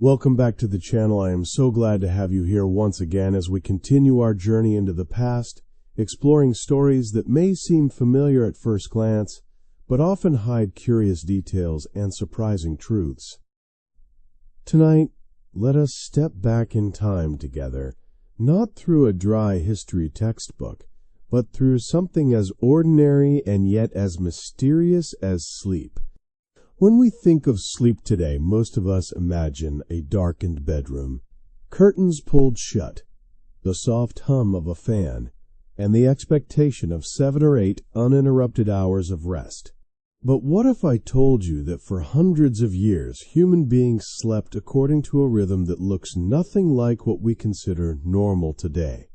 Welcome back to the channel. I am so glad to have you here once again as we continue our journey into the past, exploring stories that may seem familiar at first glance, but often hide curious details and surprising truths. Tonight, let us step back in time together, not through a dry history textbook, but through something as ordinary and yet as mysterious as sleep. When we think of sleep today, most of us imagine a darkened bedroom, curtains pulled shut, the soft hum of a fan, and the expectation of 7 or 8 uninterrupted hours of rest. But what if I told you that for hundreds of years human beings slept according to a rhythm that looks nothing like what we consider normal today?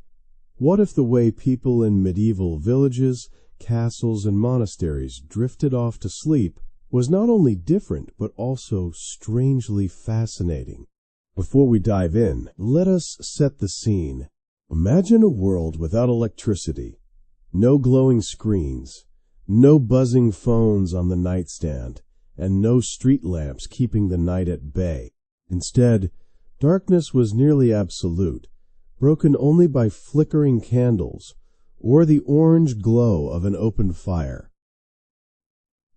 What if the way people in medieval villages, castles, and monasteries drifted off to sleep was not only different, but also strangely fascinating? Before we dive in, let us set the scene. Imagine a world without electricity, no glowing screens, no buzzing phones on the nightstand, and no street lamps keeping the night at bay. Instead, darkness was nearly absolute, broken only by flickering candles or the orange glow of an open fire.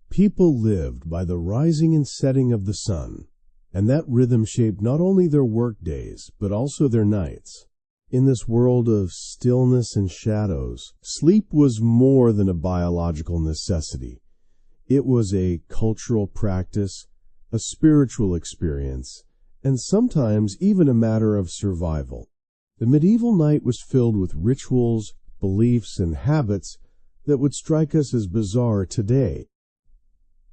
People lived by the rising and setting of the sun, and that rhythm shaped not only their work days, but also their nights. In this world of stillness and shadows, sleep was more than a biological necessity. It was a cultural practice, a spiritual experience, and sometimes even a matter of survival. The medieval night was filled with rituals, beliefs, and habits that would strike us as bizarre today.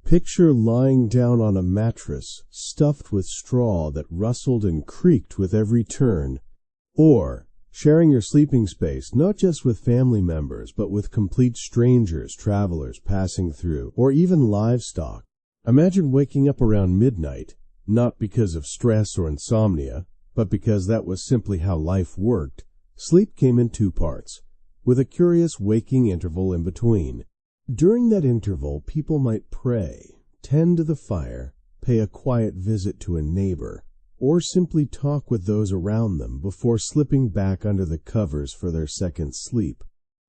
Picture lying down on a mattress stuffed with straw that rustled and creaked with every turn, or sharing your sleeping space not just with family members but with complete strangers, travelers passing through, or even livestock. Imagine waking up around midnight, not because of stress or insomnia, but because that was simply how life worked. Sleep came in 2 parts, with a curious waking interval in between. During that interval, people might pray, tend to the fire, pay a quiet visit to a neighbor, or simply talk with those around them before slipping back under the covers for their second sleep.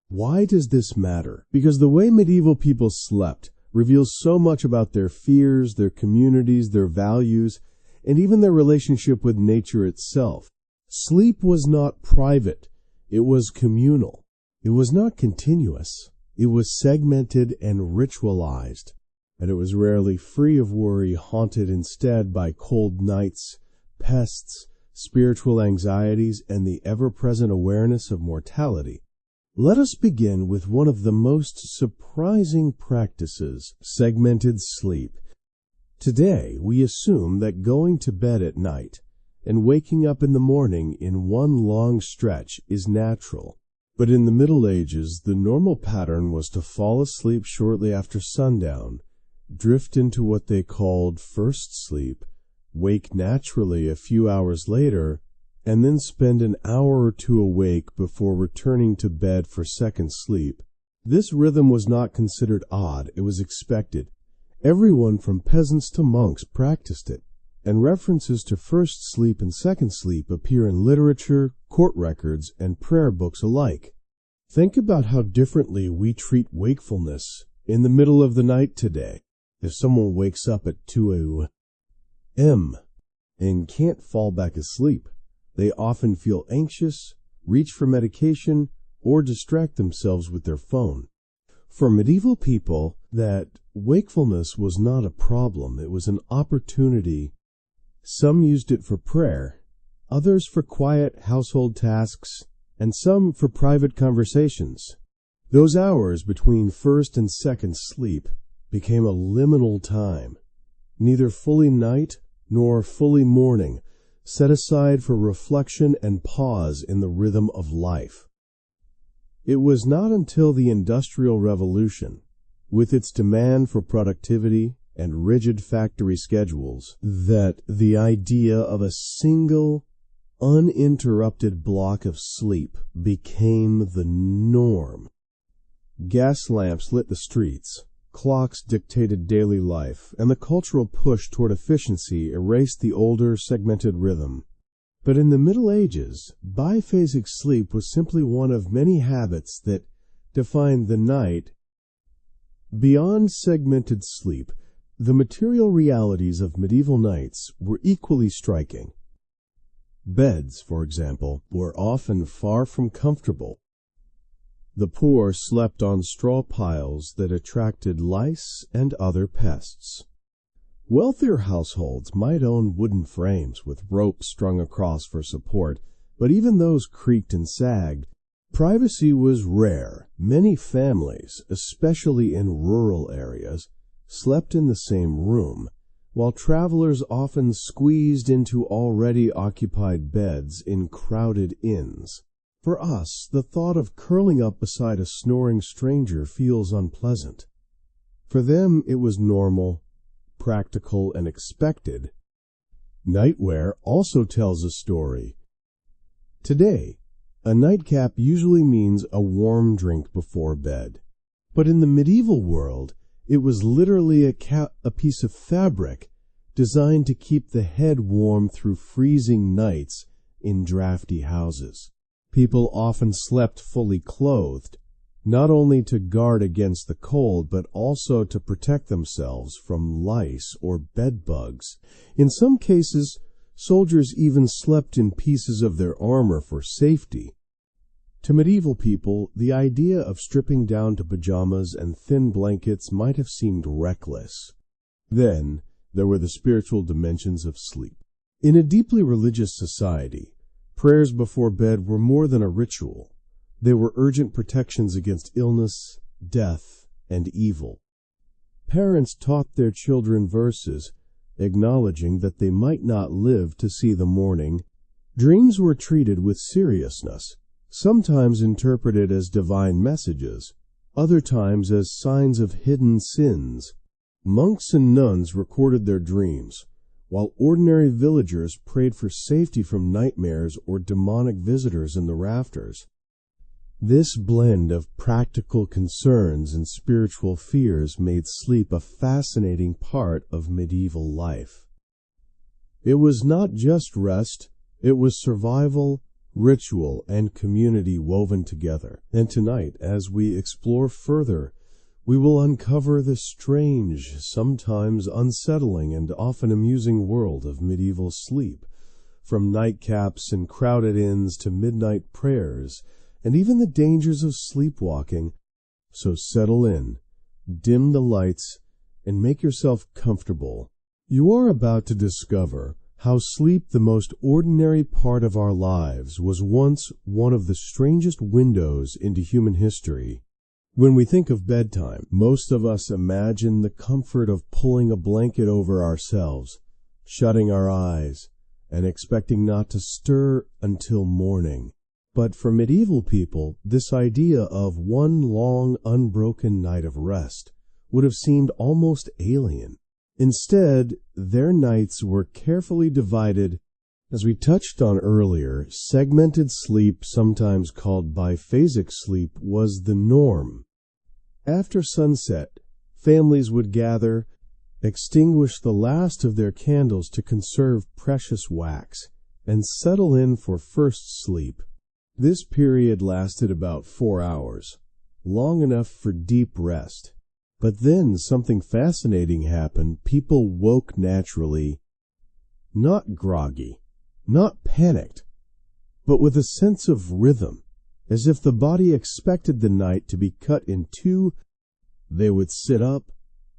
Why does this matter? Because the way medieval people slept reveals so much about their fears, their communities, their values, and even their relationship with nature itself. Sleep was not private. It was communal. It was not continuous. It was segmented and ritualized, and it was rarely free of worry, haunted instead by cold nights, pests, spiritual anxieties, and the ever-present awareness of mortality. Let us begin with one of the most surprising practices, segmented sleep. Today, we assume that going to bed at night and waking up in the morning in one long stretch is natural. But in the Middle Ages, the normal pattern was to fall asleep shortly after sundown, drift into what they called first sleep, wake naturally a few hours later, and then spend an hour or 2 awake before returning to bed for second sleep. This rhythm was not considered odd, it was expected. Everyone from peasants to monks practiced it, and references to first sleep and second sleep appear in literature, court records, and prayer books alike. Think about how differently we treat wakefulness in the middle of the night today. If someone wakes up at 2 a.m. and can't fall back asleep, they often feel anxious, reach for medication, or distract themselves with their phone. For medieval people, that wakefulness was not a problem, it was an opportunity. Some used it for prayer, others for quiet household tasks, and some for private conversations. Those hours between first and second sleep became a liminal time, neither fully night nor fully morning, set aside for reflection and pause in the rhythm of life. It was not until the Industrial Revolution, with its demand for productivity and rigid factory schedules, that the idea of a single, uninterrupted block of sleep became the norm. Gas lamps lit the streets, Clocks dictated daily life, and the cultural push toward efficiency erased the older, segmented rhythm. But in the Middle Ages, biphasic sleep was simply one of many habits that defined the night. Beyond segmented sleep, the material realities of medieval nights were equally striking. Beds, for example, were often far from comfortable. The poor slept on straw piles that attracted lice and other pests. Wealthier households might own wooden frames with ropes strung across for support, but even those creaked and sagged. Privacy was rare. Many families, especially in rural areas, slept in the same room, while travelers often squeezed into already occupied beds in crowded inns. For us, the thought of curling up beside a snoring stranger feels unpleasant. For them, it was normal, practical, and expected. Nightwear also tells a story. Today, a nightcap usually means a warm drink before bed. But in the medieval world, it was literally a piece of fabric designed to keep the head warm through freezing nights in drafty houses. People often slept fully clothed, not only to guard against the cold, but also to protect themselves from lice or bed bugs. In some cases, soldiers even slept in pieces of their armor for safety. To medieval people, the idea of stripping down to pajamas and thin blankets might have seemed reckless. Then, there were the spiritual dimensions of sleep. In a deeply religious society, prayers before bed were more than a ritual. They were urgent protections against illness, death, and evil. Parents taught their children verses, acknowledging that they might not live to see the morning. Dreams were treated with seriousness, sometimes interpreted as divine messages, other times as signs of hidden sins. Monks and nuns recorded their dreams, while ordinary villagers prayed for safety from nightmares or demonic visitors in the rafters. This blend of practical concerns and spiritual fears made sleep a fascinating part of medieval life. It was not just rest, it was survival, ritual, and community woven together. And tonight, as we explore further, we will uncover the strange, sometimes unsettling, and often amusing world of medieval sleep, from nightcaps and crowded inns to midnight prayers, and even the dangers of sleepwalking. So settle in, dim the lights, and make yourself comfortable. You are about to discover how sleep, the most ordinary part of our lives, was once one of the strangest windows into human history. When we think of bedtime, most of us imagine the comfort of pulling a blanket over ourselves, shutting our eyes, and expecting not to stir until morning. But for medieval people, this idea of one long, unbroken night of rest would have seemed almost alien. Instead, their nights were carefully divided. As we touched on earlier, segmented sleep, sometimes called biphasic sleep, was the norm. After sunset, families would gather, extinguish the last of their candles to conserve precious wax, and settle in for first sleep. This period lasted about 4 hours, long enough for deep rest. But then something fascinating happened. People woke naturally, not groggy, not panicked, but with a sense of rhythm, as if the body expected the night to be cut in two. They would sit up,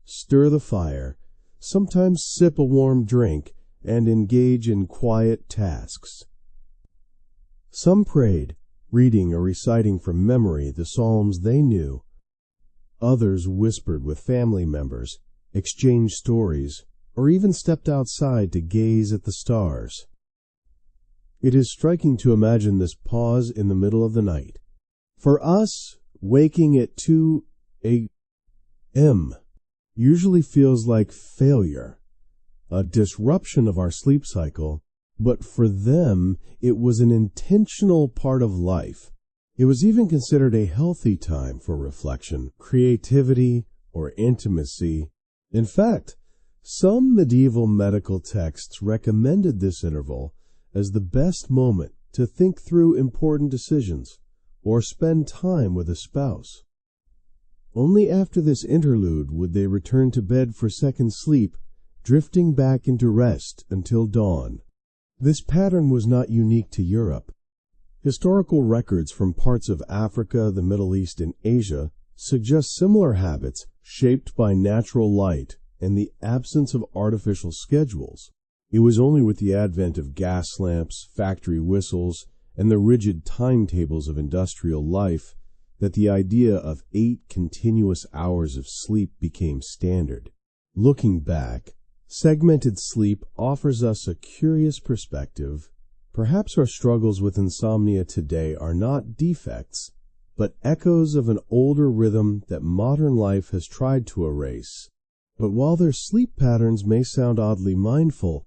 stir the fire, sometimes sip a warm drink, and engage in quiet tasks. Some prayed, reading or reciting from memory the psalms they knew. Others whispered with family members, exchanged stories, or even stepped outside to gaze at the stars. It is striking to imagine this pause in the middle of the night. For us, waking at 2 a.m. usually feels like failure, a disruption of our sleep cycle, but for them it was an intentional part of life. It was even considered a healthy time for reflection, creativity, or intimacy. In fact, some medieval medical texts recommended this interval as the best moment to think through important decisions or spend time with a spouse. Only after this interlude would they return to bed for second sleep, drifting back into rest until dawn. This pattern was not unique to Europe. Historical records from parts of Africa, the Middle East, and Asia suggest similar habits shaped by natural light and the absence of artificial schedules. It was only with the advent of gas lamps, factory whistles, and the rigid timetables of industrial life that the idea of 8 continuous hours of sleep became standard. Looking back, segmented sleep offers us a curious perspective. Perhaps our struggles with insomnia today are not defects, but echoes of an older rhythm that modern life has tried to erase. But while their sleep patterns may sound oddly mindful,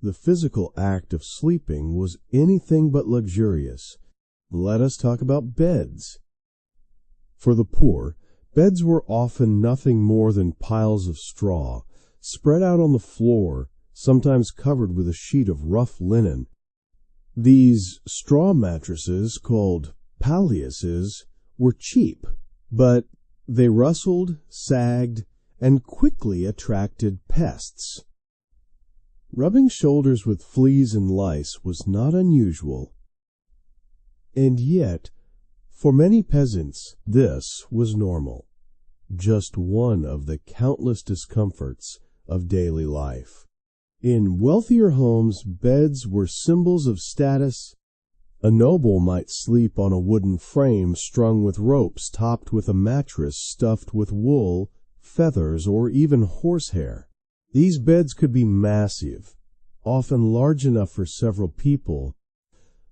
the physical act of sleeping was anything but luxurious. Let us talk about beds. For the poor, beds were often nothing more than piles of straw, spread out on the floor, sometimes covered with a sheet of rough linen. These straw mattresses, called palliases, were cheap, but they rustled, sagged, and quickly attracted pests. Rubbing shoulders with fleas and lice was not unusual. And yet, for many peasants, this was normal, just one of the countless discomforts of daily life. In wealthier homes, beds were symbols of status. A noble might sleep on a wooden frame strung with ropes topped with a mattress stuffed with wool, feathers, or even horsehair. These beds could be massive, often large enough for several people,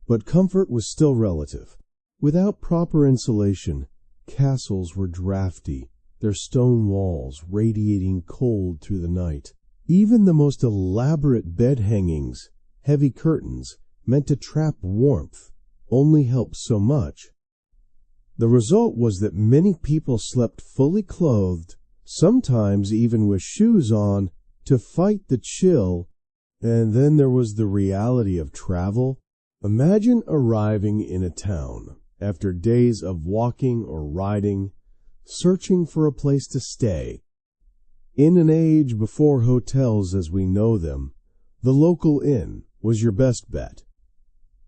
but comfort was still relative. Without proper insulation, castles were drafty, their stone walls radiating cold through the night. Even the most elaborate bed hangings, heavy curtains, meant to trap warmth, only helped so much. The result was that many people slept fully clothed, sometimes even with shoes on, to fight the chill. And then there was the reality of travel. Imagine arriving in a town after days of walking or riding, searching for a place to stay. In an age before hotels as we know them, the local inn was your best bet.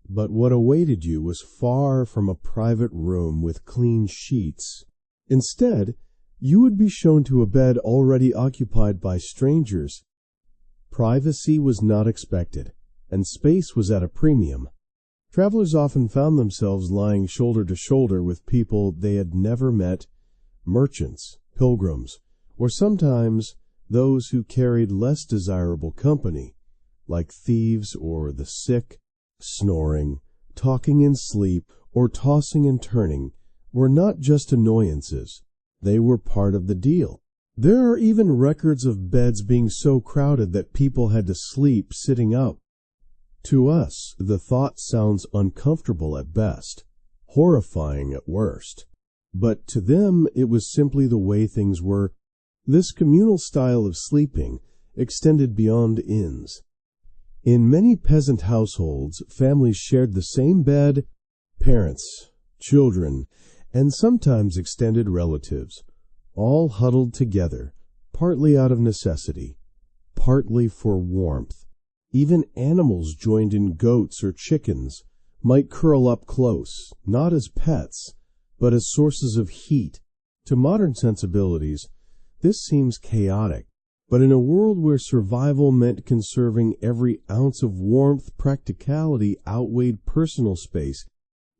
But what awaited you was far from a private room with clean sheets. Instead, you would be shown to a bed already occupied by strangers. Privacy was not expected, and space was at a premium. Travelers often found themselves lying shoulder to shoulder with people they had never met, merchants, pilgrims, or sometimes those who carried less desirable company, like thieves or the sick. Snoring, talking in sleep, or tossing and turning were not just annoyances. They were part of the deal. There are even records of beds being so crowded that people had to sleep sitting up. To us, the thought sounds uncomfortable at best, horrifying at worst. But to them, it was simply the way things were. This communal style of sleeping extended beyond inns. In many peasant households, families shared the same bed, parents, children, and sometimes extended relatives, all huddled together, partly out of necessity, partly for warmth. Even animals joined in goats or chickens might curl up close, not as pets, but as sources of heat. To modern sensibilities, this seems chaotic, but in a world where survival meant conserving every ounce of warmth, practicality outweighed personal space.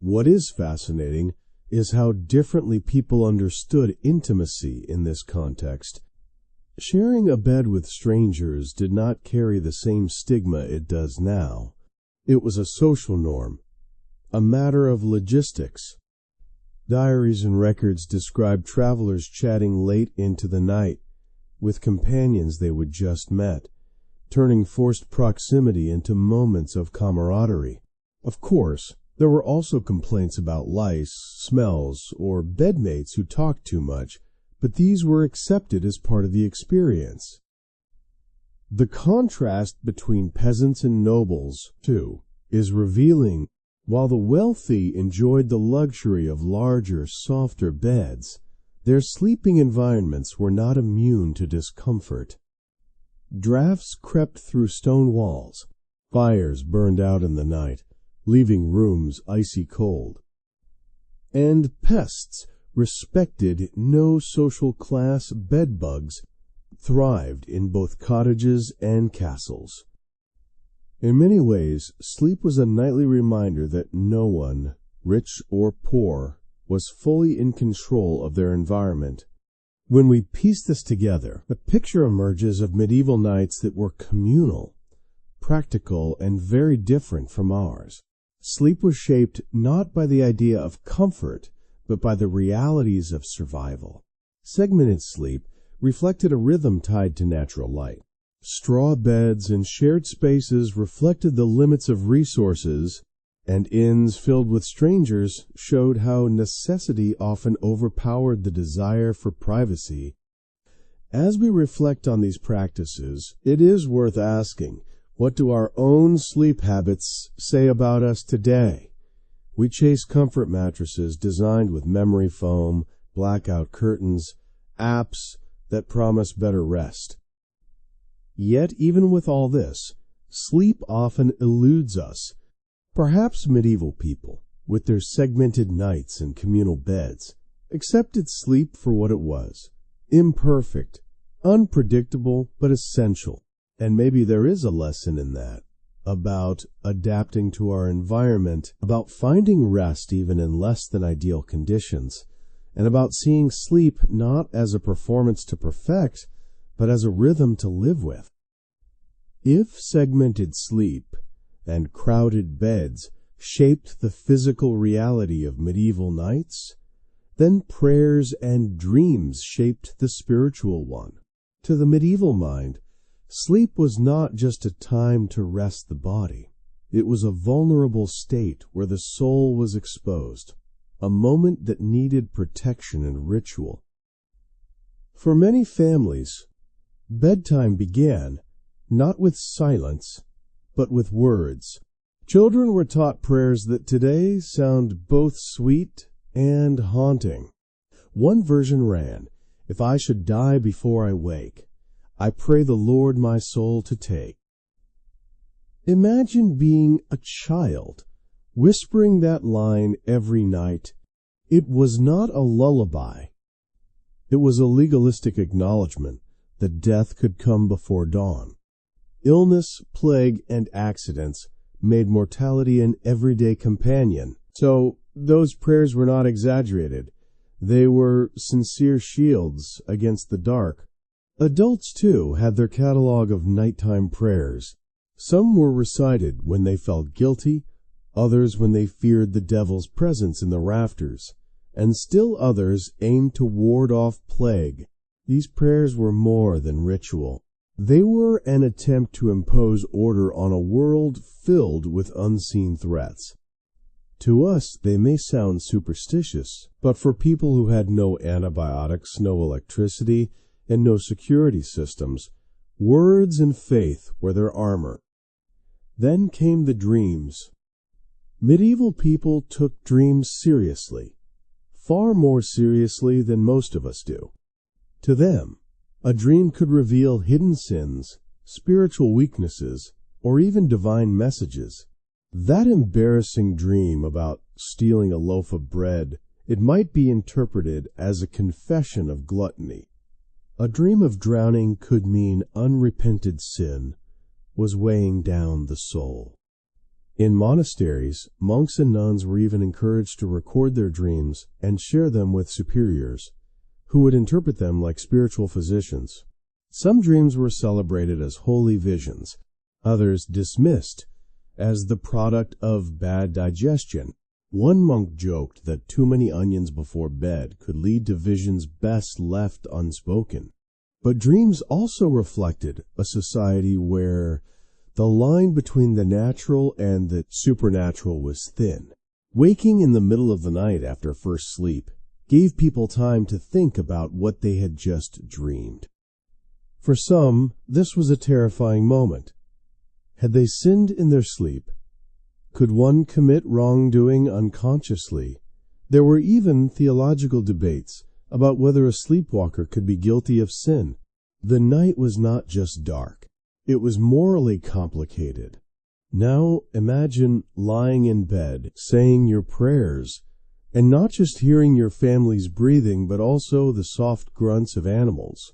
What is fascinating is how differently people understood intimacy in this context. Sharing a bed with strangers did not carry the same stigma it does now. It was a social norm, a matter of logistics. Diaries and records describe travelers chatting late into the night with companions they would just met, turning forced proximity into moments of camaraderie. Of course, there were also complaints about lice, smells, or bedmates who talked too much, but these were accepted as part of the experience. The contrast between peasants and nobles, too, is revealing. While the wealthy enjoyed the luxury of larger, softer beds, their sleeping environments were not immune to discomfort. Drafts crept through stone walls, fires burned out in the night, leaving rooms icy cold. And pests respected no social class. Bedbugs thrived in both cottages and castles. In many ways, sleep was a nightly reminder that no one, rich or poor, was fully in control of their environment. When we piece this together, a picture emerges of medieval nights that were communal, practical, and very different from ours. Sleep was shaped not by the idea of comfort, but by the realities of survival. Segmented sleep reflected a rhythm tied to natural light. Straw beds and shared spaces reflected the limits of resources, and inns filled with strangers showed how necessity often overpowered the desire for privacy. As we reflect on these practices, it is worth asking, what do our own sleep habits say about us today? We chase comfort mattresses designed with memory foam, blackout curtains, apps that promise better rest. Yet, even with all this, sleep often eludes us. Perhaps medieval people, with their segmented nights and communal beds, accepted sleep for what it was: imperfect, unpredictable, but essential. And maybe there is a lesson in that, about adapting to our environment, about finding rest even in less than ideal conditions, and about seeing sleep not as a performance to perfect, but as a rhythm to live with. If segmented sleep and crowded beds shaped the physical reality of medieval nights, then prayers and dreams shaped the spiritual one. To the medieval mind, sleep was not just a time to rest the body. It was a vulnerable state where the soul was exposed, a moment that needed protection and ritual. For many families, bedtime began not with silence, but with words. Children were taught prayers that today sound both sweet and haunting. One version ran, "If I should die before I wake, I pray the Lord my soul to take." Imagine being a child, whispering that line every night. It was not a lullaby. It was a legalistic acknowledgement that death could come before dawn. Illness, plague, and accidents made mortality an everyday companion. So those prayers were not exaggerated. They were sincere shields against the dark. Adults, too, had their catalog of nighttime prayers. Some were recited when they felt guilty, others when they feared the devil's presence in the rafters, and still others aimed to ward off plague. These prayers were more than ritual. They were an attempt to impose order on a world filled with unseen threats. To us, they may sound superstitious, but for people who had no antibiotics, no electricity, and no security systems, words and faith were their armor. Then came the dreams. Medieval people took dreams seriously, far more seriously than most of us do. To them, a dream could reveal hidden sins, spiritual weaknesses, or even divine messages. That embarrassing dream about stealing a loaf of bread, it might be interpreted as a confession of gluttony. A dream of drowning could mean unrepented sin was weighing down the soul. In monasteries, monks and nuns were even encouraged to record their dreams and share them with superiors, who would interpret them like spiritual physicians. Some dreams were celebrated as holy visions, others dismissed as the product of bad digestion. One monk joked that too many onions before bed could lead to visions best left unspoken. But dreams also reflected a society where the line between the natural and the supernatural was thin. Waking in the middle of the night after first sleep, gave people time to think about what they had just dreamed. For some, this was a terrifying moment. Had they sinned in their sleep? Could one commit wrongdoing unconsciously? There were even theological debates about whether a sleepwalker could be guilty of sin. The night was not just dark. It was morally complicated. Now imagine lying in bed, saying your prayers, and not just hearing your family's breathing, but also the soft grunts of animals.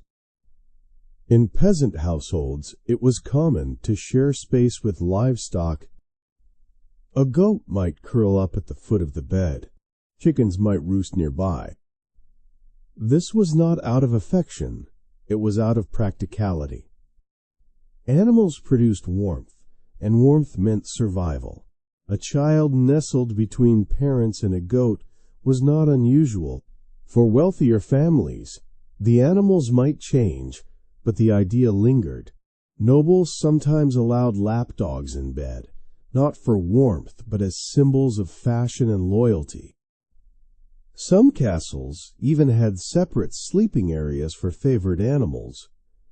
In peasant households, it was common to share space with livestock. A goat might curl up at the foot of the bed. Chickens might roost nearby. This was not out of affection. It was out of practicality. Animals produced warmth, and warmth meant survival. A child nestled between parents and a goat was not unusual. For wealthier families, the animals might change, but the idea lingered. Nobles sometimes allowed lapdogs in bed, not for warmth, but as symbols of fashion and loyalty. Some castles even had separate sleeping areas for favored animals,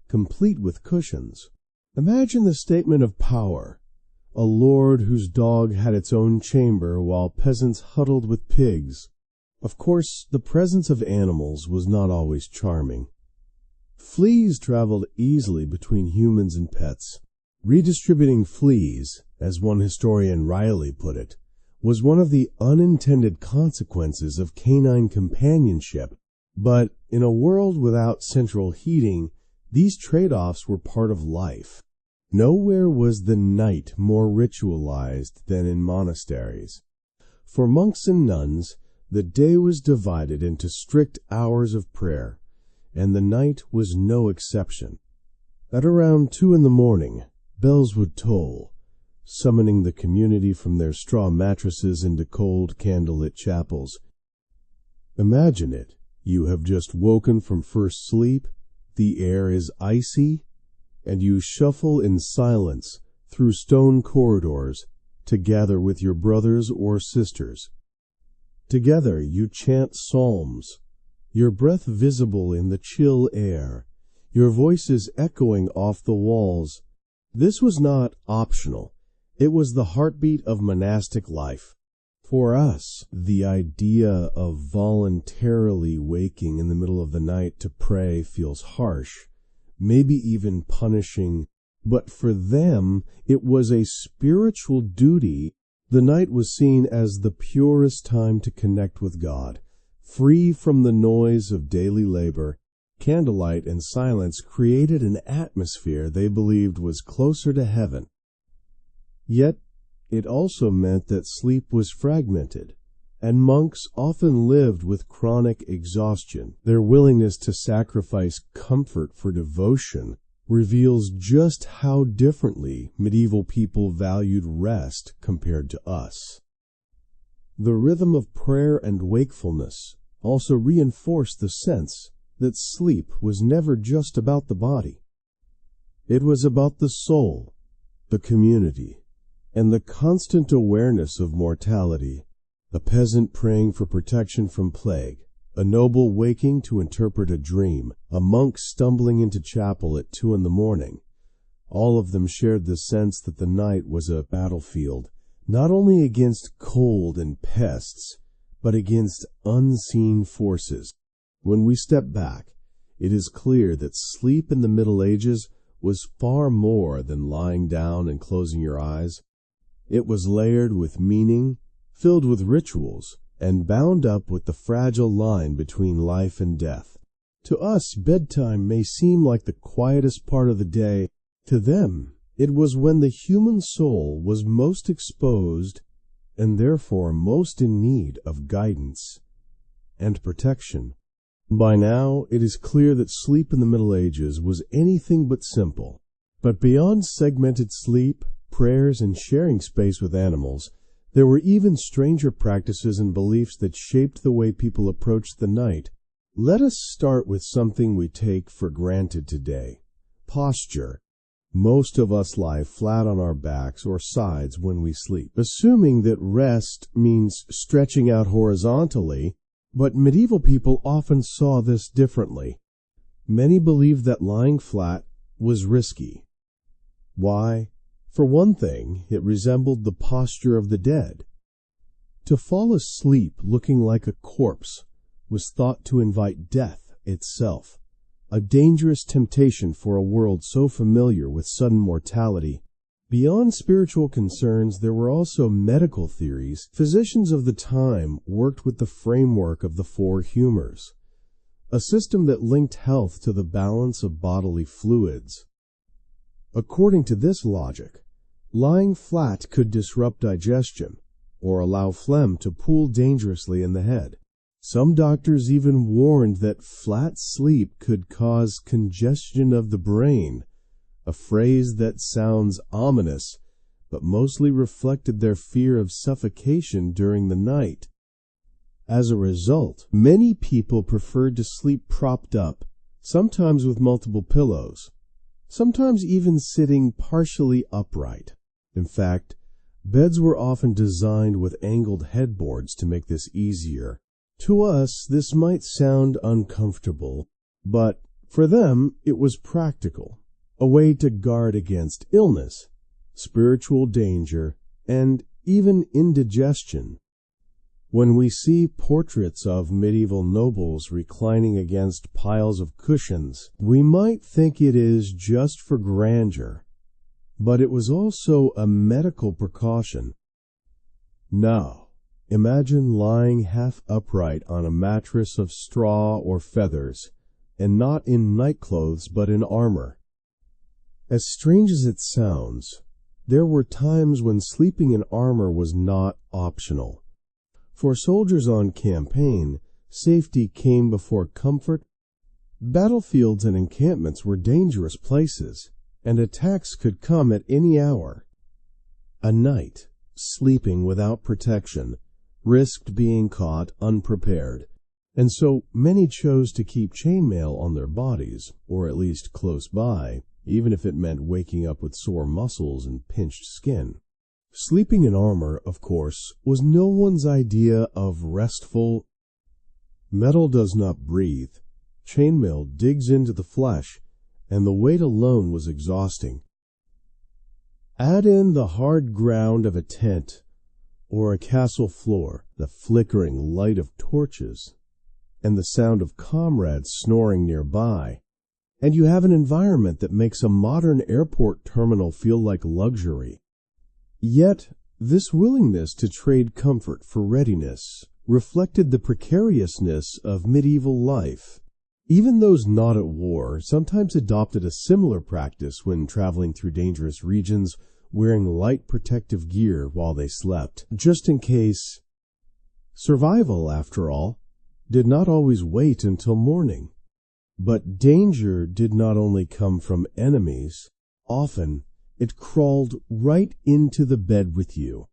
complete with cushions. Imagine the statement of power. A lord whose dog had its own chamber while peasants huddled with pigs. Of course, the presence of animals was not always charming. Fleas traveled easily between humans and pets. Redistributing fleas, as one historian Riley put it, was one of the unintended consequences of canine companionship. But in a world without central heating, these trade-offs were part of life. Nowhere was the night more ritualized than in monasteries. For monks and nuns, the day was divided into strict hours of prayer, and the night was no exception. At around 2 a.m, bells would toll, summoning the community from their straw mattresses into cold candlelit chapels. Imagine it. You have just woken from first sleep, the air is icy, and you shuffle in silence through stone corridors to gather with your brothers or sisters. Together you chant psalms, your breath visible in the chill air, your voices echoing off the walls. This was not optional. It was the heartbeat of monastic life. For us, the idea of voluntarily waking in the middle of the night to pray feels harsh, maybe even punishing, but for them it was a spiritual duty. The night was seen as the purest time to connect with God, free from the noise of daily labor. Candlelight and silence created an atmosphere they believed was closer to heaven. Yet it also meant that sleep was fragmented, and monks often lived with chronic exhaustion. Their willingness to sacrifice comfort for devotion reveals just how differently medieval people valued rest compared to us. The rhythm of prayer and wakefulness also reinforced the sense that sleep was never just about the body. It was about the soul, the community, and the constant awareness of mortality. A peasant praying for protection from plague, a noble waking to interpret a dream, a monk stumbling into chapel at 2 a.m. All of them shared the sense that the night was a battlefield, not only against cold and pests, but against unseen forces. When we step back, it is clear that sleep in the Middle Ages was far more than lying down and closing your eyes. It was layered with meaning, filled with rituals, and bound up with the fragile line between life and death. To us, bedtime may seem like the quietest part of the day. To them, it was when the human soul was most exposed and therefore most in need of guidance and protection. By now, it is clear that sleep in the Middle Ages was anything but simple. But beyond segmented sleep, prayers, and sharing space with animals, there were even stranger practices and beliefs that shaped the way people approached the night. Let us start with something we take for granted today: posture. Most of us lie flat on our backs or sides when we sleep. Assuming that rest means stretching out horizontally, But medieval people often saw this differently. Many believed that lying flat was risky. Why? For one thing, it resembled the posture of the dead. To fall asleep looking like a corpse was thought to invite death itself, a dangerous temptation for a world so familiar with sudden mortality. Beyond spiritual concerns, there were also medical theories. Physicians of the time worked with the framework of the four humors, a system that linked health to the balance of bodily fluids. According to this logic, lying flat could disrupt digestion or allow phlegm to pool dangerously in the head. Some doctors even warned that flat sleep could cause congestion of the brain, a phrase that sounds ominous, but mostly reflected their fear of suffocation during the night. As a result, many people preferred to sleep propped up, sometimes with multiple pillows, sometimes even sitting partially upright. In fact, beds were often designed with angled headboards to make this easier. To us, this might sound uncomfortable, but for them, it was practical, a way to guard against illness, spiritual danger, and even indigestion. When we see portraits of medieval nobles reclining against piles of cushions, we might think it is just for grandeur, but it was also a medical precaution. Now, imagine lying half upright on a mattress of straw or feathers, and not in nightclothes but in armor. As strange as it sounds, there were times when sleeping in armor was not optional. For soldiers on campaign, safety came before comfort. Battlefields and encampments were dangerous places, and attacks could come at any hour. A knight, sleeping without protection, risked being caught unprepared, and so many chose to keep chainmail on their bodies, or at least close by, even if it meant waking up with sore muscles and pinched skin. Sleeping in armor, of course, was no one's idea of restful. Metal does not breathe, chainmail digs into the flesh, and the weight alone was exhausting. Add in the hard ground of a tent or a castle floor, the flickering light of torches, and the sound of comrades snoring nearby, and you have an environment that makes a modern airport terminal feel like luxury. Yet, this willingness to trade comfort for readiness reflected the precariousness of medieval life. Even those not at war sometimes adopted a similar practice when traveling through dangerous regions, wearing light protective gear while they slept, just in case. Survival, after all, did not always wait until morning. But danger did not only come from enemies. Often, it crawled right into the bed with you.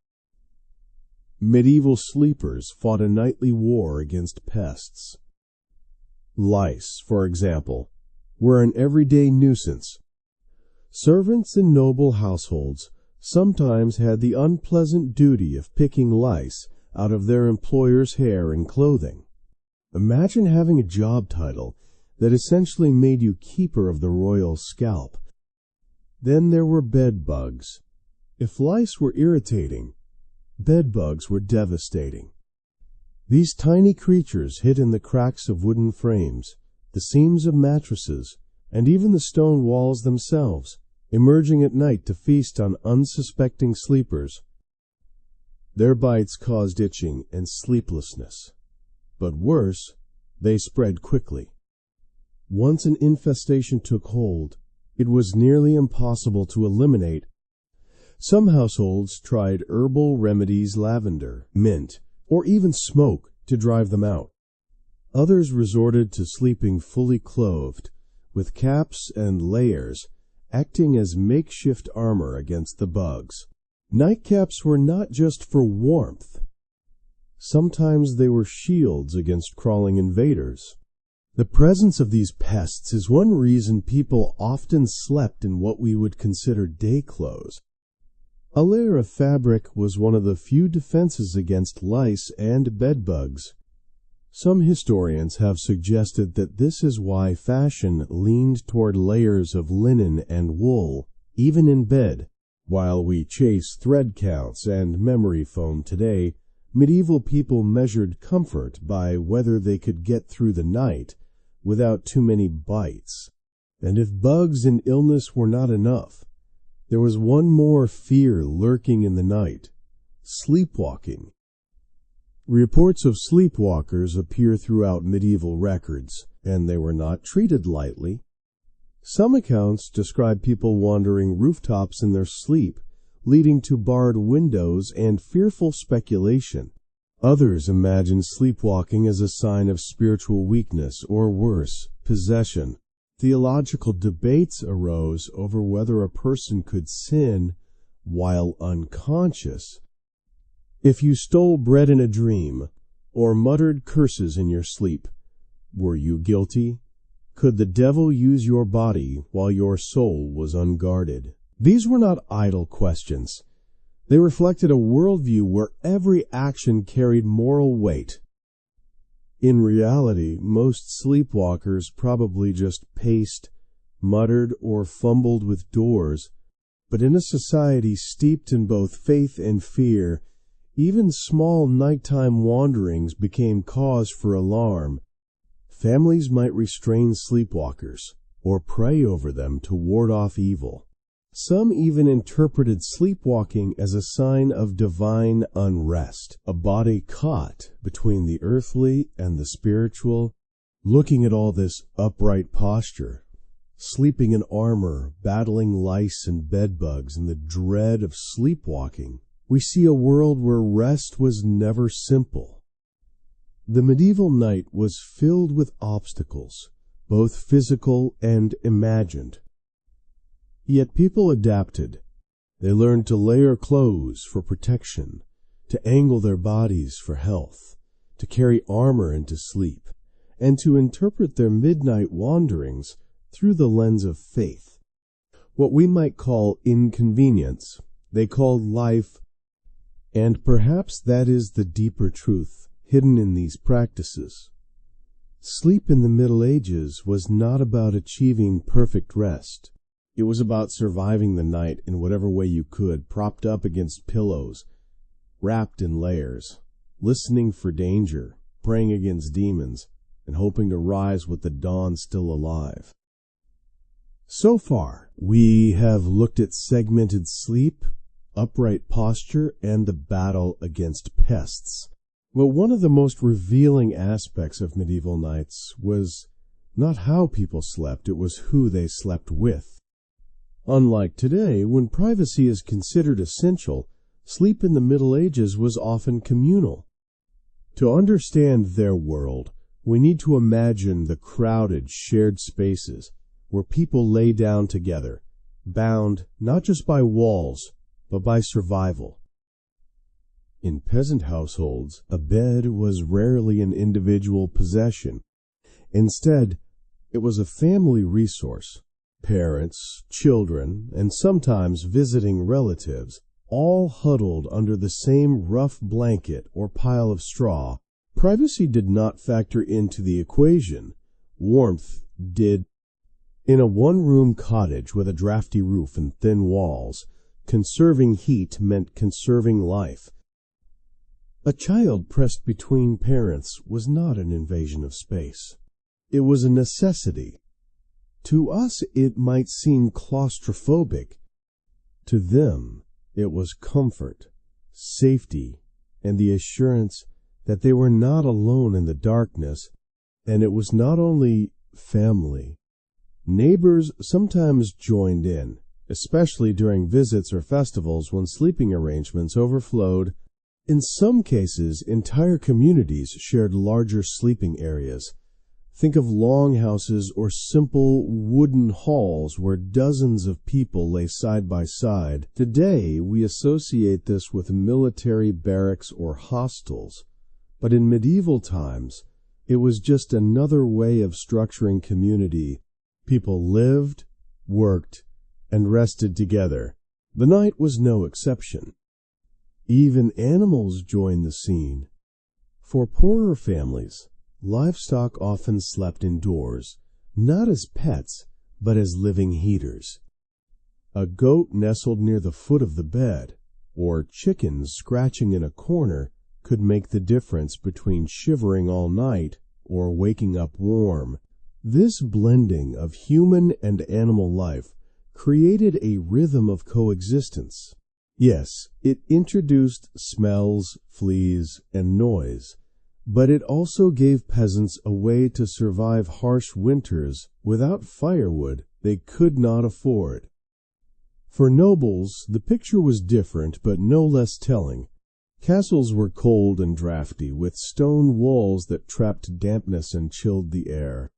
Medieval sleepers fought a nightly war against pests. Lice, for example, were an everyday nuisance. Servants in noble households sometimes had the unpleasant duty of picking lice out of their employer's hair and clothing. Imagine having a job title that essentially made you keeper of the royal scalp. Then there were bed bugs. If lice were irritating, bed bugs were devastating. These tiny creatures hid in the cracks of wooden frames, the seams of mattresses, and even the stone walls themselves, emerging at night to feast on unsuspecting sleepers. Their bites caused itching and sleeplessness. But worse, they spread quickly. Once an infestation took hold, it was nearly impossible to eliminate. Some households tried herbal remedies, lavender, mint, or even smoke to drive them out. Others resorted to sleeping fully clothed, with caps and layers acting as makeshift armor against the bugs. Nightcaps were not just for warmth. Sometimes they were shields against crawling invaders. The presence of these pests is one reason people often slept in what we would consider day clothes. A layer of fabric was one of the few defenses against lice and bedbugs. Some historians have suggested that this is why fashion leaned toward layers of linen and wool, even in bed. While we chase thread counts and memory foam today, medieval people measured comfort by whether they could get through the night without too many bites. And if bugs and illness were not enough, there was one more fear lurking in the night: sleepwalking. Reports of sleepwalkers appear throughout medieval records, and they were not treated lightly. Some accounts describe people wandering rooftops in their sleep, leading to barred windows and fearful speculation. Others imagine sleepwalking as a sign of spiritual weakness or worse, possession. Theological debates arose over whether a person could sin while unconscious. If you stole bread in a dream or muttered curses in your sleep, were you guilty? Could the devil use your body while your soul was unguarded? These were not idle questions. They reflected a worldview where every action carried moral weight. In reality, most sleepwalkers probably just paced, muttered, or fumbled with doors. But in a society steeped in both faith and fear, even small nighttime wanderings became cause for alarm. Families might restrain sleepwalkers or pray over them to ward off evil. Some even interpreted sleepwalking as a sign of divine unrest, a body caught between the earthly and the spiritual. Looking at all this upright posture, sleeping in armor, battling lice and bedbugs, and the dread of sleepwalking, we see a world where rest was never simple. The medieval night was filled with obstacles, both physical and imagined. Yet people adapted. They learned to layer clothes for protection, to angle their bodies for health, to carry armor into sleep, and to interpret their midnight wanderings through the lens of faith. What we might call inconvenience, they called life. And perhaps that is the deeper truth hidden in these practices. Sleep in the Middle Ages was not about achieving perfect rest. It was about surviving the night in whatever way you could, propped up against pillows, wrapped in layers, listening for danger, praying against demons, and hoping to rise with the dawn still alive. So far, we have looked at segmented sleep, upright posture, and the battle against pests. But one of the most revealing aspects of medieval nights was not how people slept, it was who they slept with. Unlike today, when privacy is considered essential, sleep in the Middle Ages was often communal. To understand their world, we need to imagine the crowded, shared spaces where people lay down together, bound not just by walls, but by survival. In peasant households, a bed was rarely an individual possession. Instead, it was a family resource. Parents, children, and sometimes visiting relatives, all huddled under the same rough blanket or pile of straw. Privacy did not factor into the equation. Warmth did. In a one-room cottage with a drafty roof and thin walls, conserving heat meant conserving life. A child pressed between parents was not an invasion of space. It was a necessity. To us, it might seem claustrophobic. To them, it was comfort, safety, and the assurance that they were not alone in the darkness. And it was not only family. Neighbors sometimes joined in, especially during visits or festivals when sleeping arrangements overflowed. In some cases, entire communities shared larger sleeping areas. Think of longhouses or simple wooden halls where dozens of people lay side by side. Today, we associate this with military barracks or hostels, but in medieval times, it was just another way of structuring community. People lived, worked, and rested together. The night was no exception. Even animals joined the scene. For poorer families, livestock often slept indoors, not as pets, but as living heaters. A goat nestled near the foot of the bed, or chickens scratching in a corner, could make the difference between shivering all night or waking up warm. This blending of human and animal life created a rhythm of coexistence. Yes, it introduced smells, fleas, and noise, but it also gave peasants a way to survive harsh winters without firewood they could not afford. For nobles, the picture was different but no less telling. Castles were cold and drafty, with stone walls that trapped dampness and chilled the air.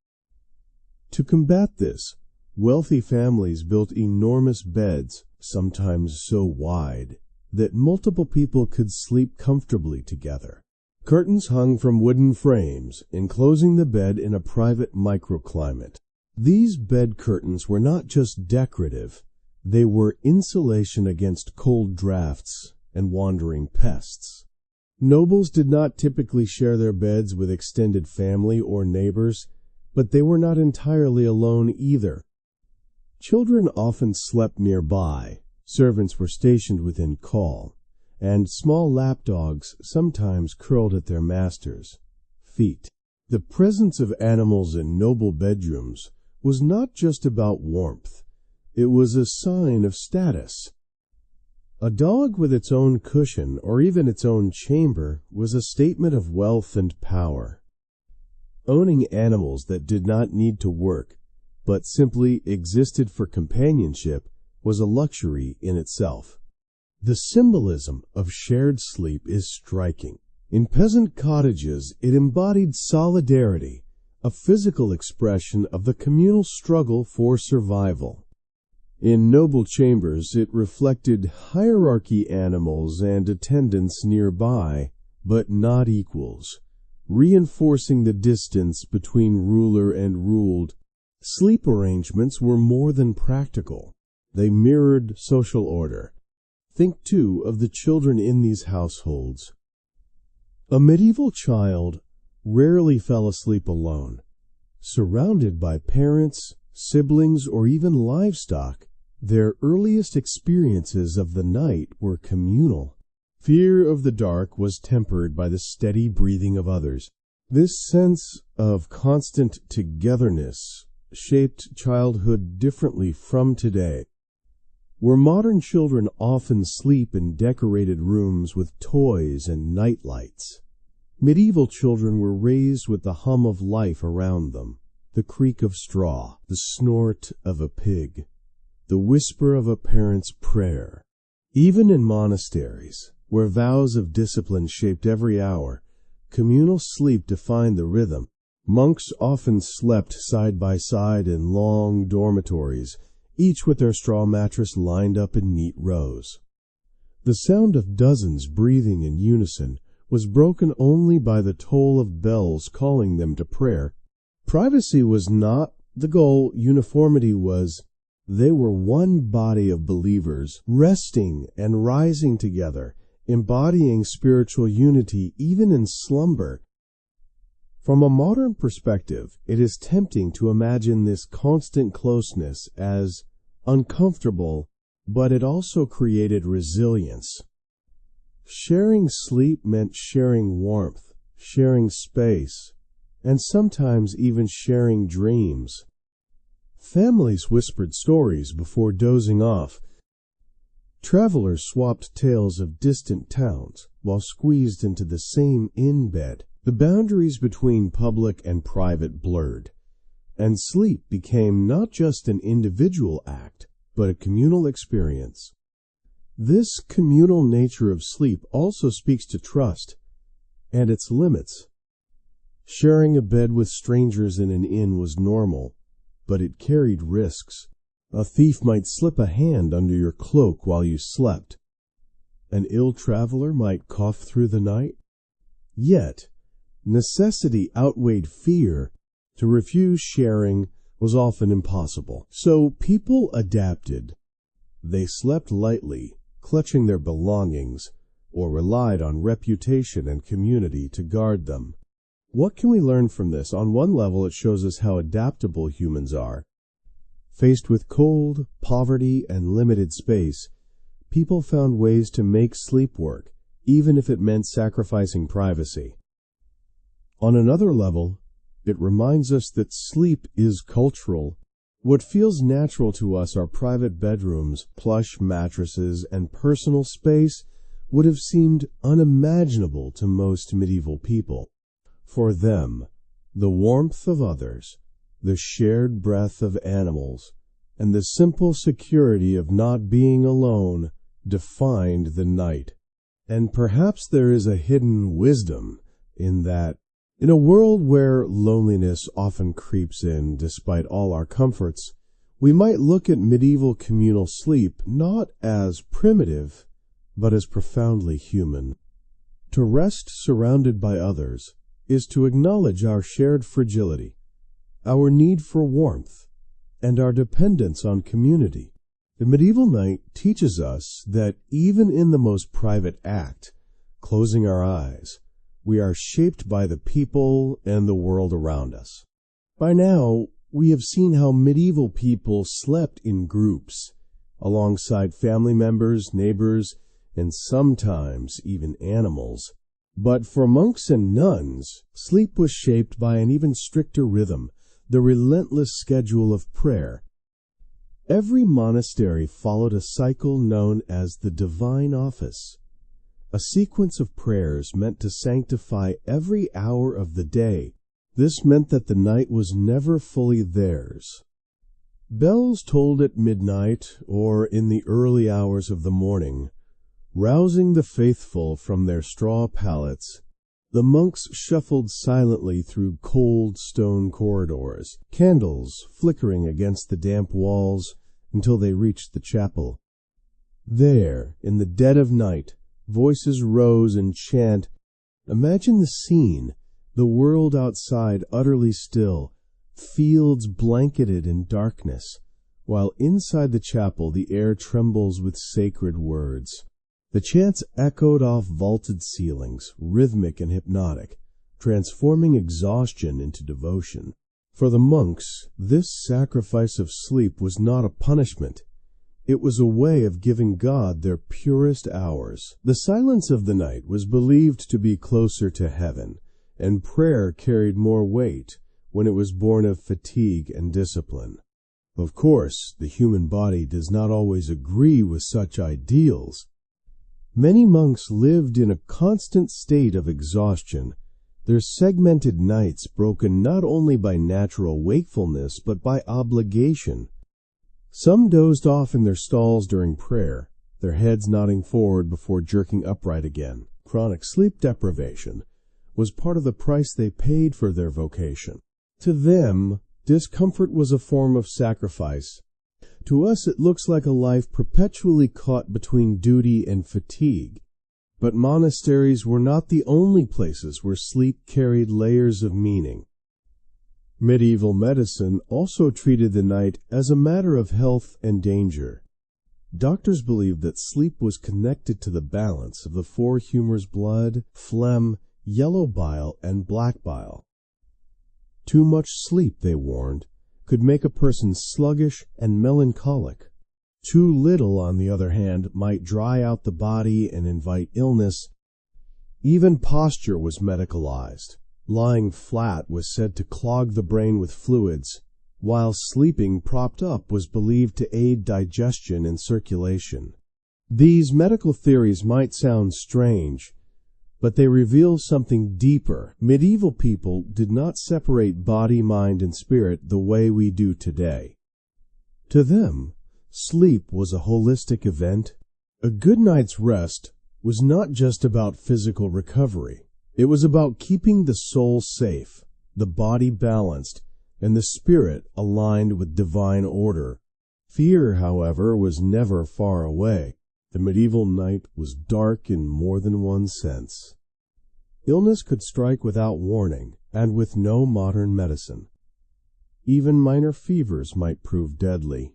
To combat this, wealthy families built enormous beds, sometimes so wide that multiple people could sleep comfortably together. Curtains hung from wooden frames, enclosing the bed in a private microclimate. These bed curtains were not just decorative, they were insulation against cold drafts and wandering pests. Nobles did not typically share their beds with extended family or neighbors, but they were not entirely alone either. Children often slept nearby, servants were stationed within call, and small lapdogs sometimes curled at their masters' feet. The presence of animals in noble bedrooms was not just about warmth, it was a sign of status. A dog with its own cushion or even its own chamber was a statement of wealth and power. Owning animals that did not need to work, but simply existed for companionship, was a luxury in itself. The symbolism of shared sleep is striking. In peasant cottages, it embodied solidarity, a physical expression of the communal struggle for survival. In noble chambers, it reflected hierarchy, animals and attendants nearby, but not equals, reinforcing the distance between ruler and ruled. Sleep arrangements were more than practical. They mirrored social order. Think, too, of the children in these households. A medieval child rarely fell asleep alone. Surrounded by parents, siblings, or even livestock, their earliest experiences of the night were communal. Fear of the dark was tempered by the steady breathing of others. This sense of constant togetherness shaped childhood differently from today, where modern children often sleep in decorated rooms with toys and night lights. Medieval children were raised with the hum of life around them, the creak of straw, the snort of a pig, the whisper of a parent's prayer. Even in monasteries, where vows of discipline shaped every hour, communal sleep defined the rhythm. Monks often slept side by side in long dormitories, each with their straw mattress lined up in neat rows. The sound of dozens breathing in unison was broken only by the toll of bells calling them to prayer. Privacy was not the goal, uniformity was. They were one body of believers, resting and rising together, embodying spiritual unity even in slumber. From a modern perspective, it is tempting to imagine this constant closeness as uncomfortable, but it also created resilience. Sharing sleep meant sharing warmth, sharing space, and sometimes even sharing dreams. Families whispered stories before dozing off. Travelers swapped tales of distant towns while squeezed into the same inn bed. The boundaries between public and private blurred, and sleep became not just an individual act, but a communal experience. This communal nature of sleep also speaks to trust and its limits. Sharing a bed with strangers in an inn was normal, but it carried risks. A thief might slip a hand under your cloak while you slept. An ill traveler might cough through the night. Yet, necessity outweighed fear. To refuse sharing was often impossible. So people adapted. They slept lightly, clutching their belongings, or relied on reputation and community to guard them. What can we learn from this? On one level, it shows us how adaptable humans are. Faced with cold, poverty, and limited space, people found ways to make sleep work, even if it meant sacrificing privacy. On another level, it reminds us that sleep is cultural. What feels natural to us, our private bedrooms, plush mattresses, and personal space, would have seemed unimaginable to most medieval people. For them, the warmth of others, the shared breath of animals, and the simple security of not being alone defined the night. And perhaps there is a hidden wisdom in that. In a world where loneliness often creeps in despite all our comforts, we might look at medieval communal sleep not as primitive, but as profoundly human. To rest surrounded by others is to acknowledge our shared fragility, our need for warmth, and our dependence on community. The medieval night teaches us that even in the most private act, closing our eyes, we are shaped by the people and the world around us. By now, we have seen how medieval people slept in groups, alongside family members, neighbors, and sometimes even animals. But for monks and nuns, sleep was shaped by an even stricter rhythm, the relentless schedule of prayer. Every monastery followed a cycle known as the divine office, a sequence of prayers meant to sanctify every hour of the day. This meant that the night was never fully theirs. Bells tolled at midnight or in the early hours of the morning, rousing the faithful from their straw pallets. The monks shuffled silently through cold stone corridors, candles flickering against the damp walls until they reached the chapel. There, in the dead of night, voices rose in chant. Imagine the scene, the world outside utterly still, fields blanketed in darkness, while inside the chapel the air trembles with sacred words. The chants echoed off vaulted ceilings, rhythmic and hypnotic, transforming exhaustion into devotion. For the monks, this sacrifice of sleep was not a punishment. It was a way of giving God their purest hours. The silence of the night was believed to be closer to heaven, and prayer carried more weight when it was born of fatigue and discipline. Of course, the human body does not always agree with such ideals. Many monks lived in a constant state of exhaustion, their segmented nights broken not only by natural wakefulness but by obligation. Some dozed off in their stalls during prayer, their heads nodding forward before jerking upright again. Chronic sleep deprivation was part of the price they paid for their vocation. To them, discomfort was a form of sacrifice. To us, it looks like a life perpetually caught between duty and fatigue. But monasteries were not the only places where sleep carried layers of meaning. Medieval medicine also treated the night as a matter of health and danger. Doctors believed that sleep was connected to the balance of the four humors: blood, phlegm, yellow bile, and black bile. Too much sleep, they warned, could make a person sluggish and melancholic. Too little, on the other hand, might dry out the body and invite illness. Even posture was medicalized. Lying flat was said to clog the brain with fluids, while sleeping propped up was believed to aid digestion and circulation. These medical theories might sound strange, but they reveal something deeper. Medieval people did not separate body, mind, and spirit the way we do today. To them, sleep was a holistic event. A good night's rest was not just about physical recovery. It was about keeping the soul safe, the body balanced, and the spirit aligned with divine order. Fear, however, was never far away. The medieval night was dark in more than one sense. Illness could strike without warning, and with no modern medicine. Even minor fevers might prove deadly.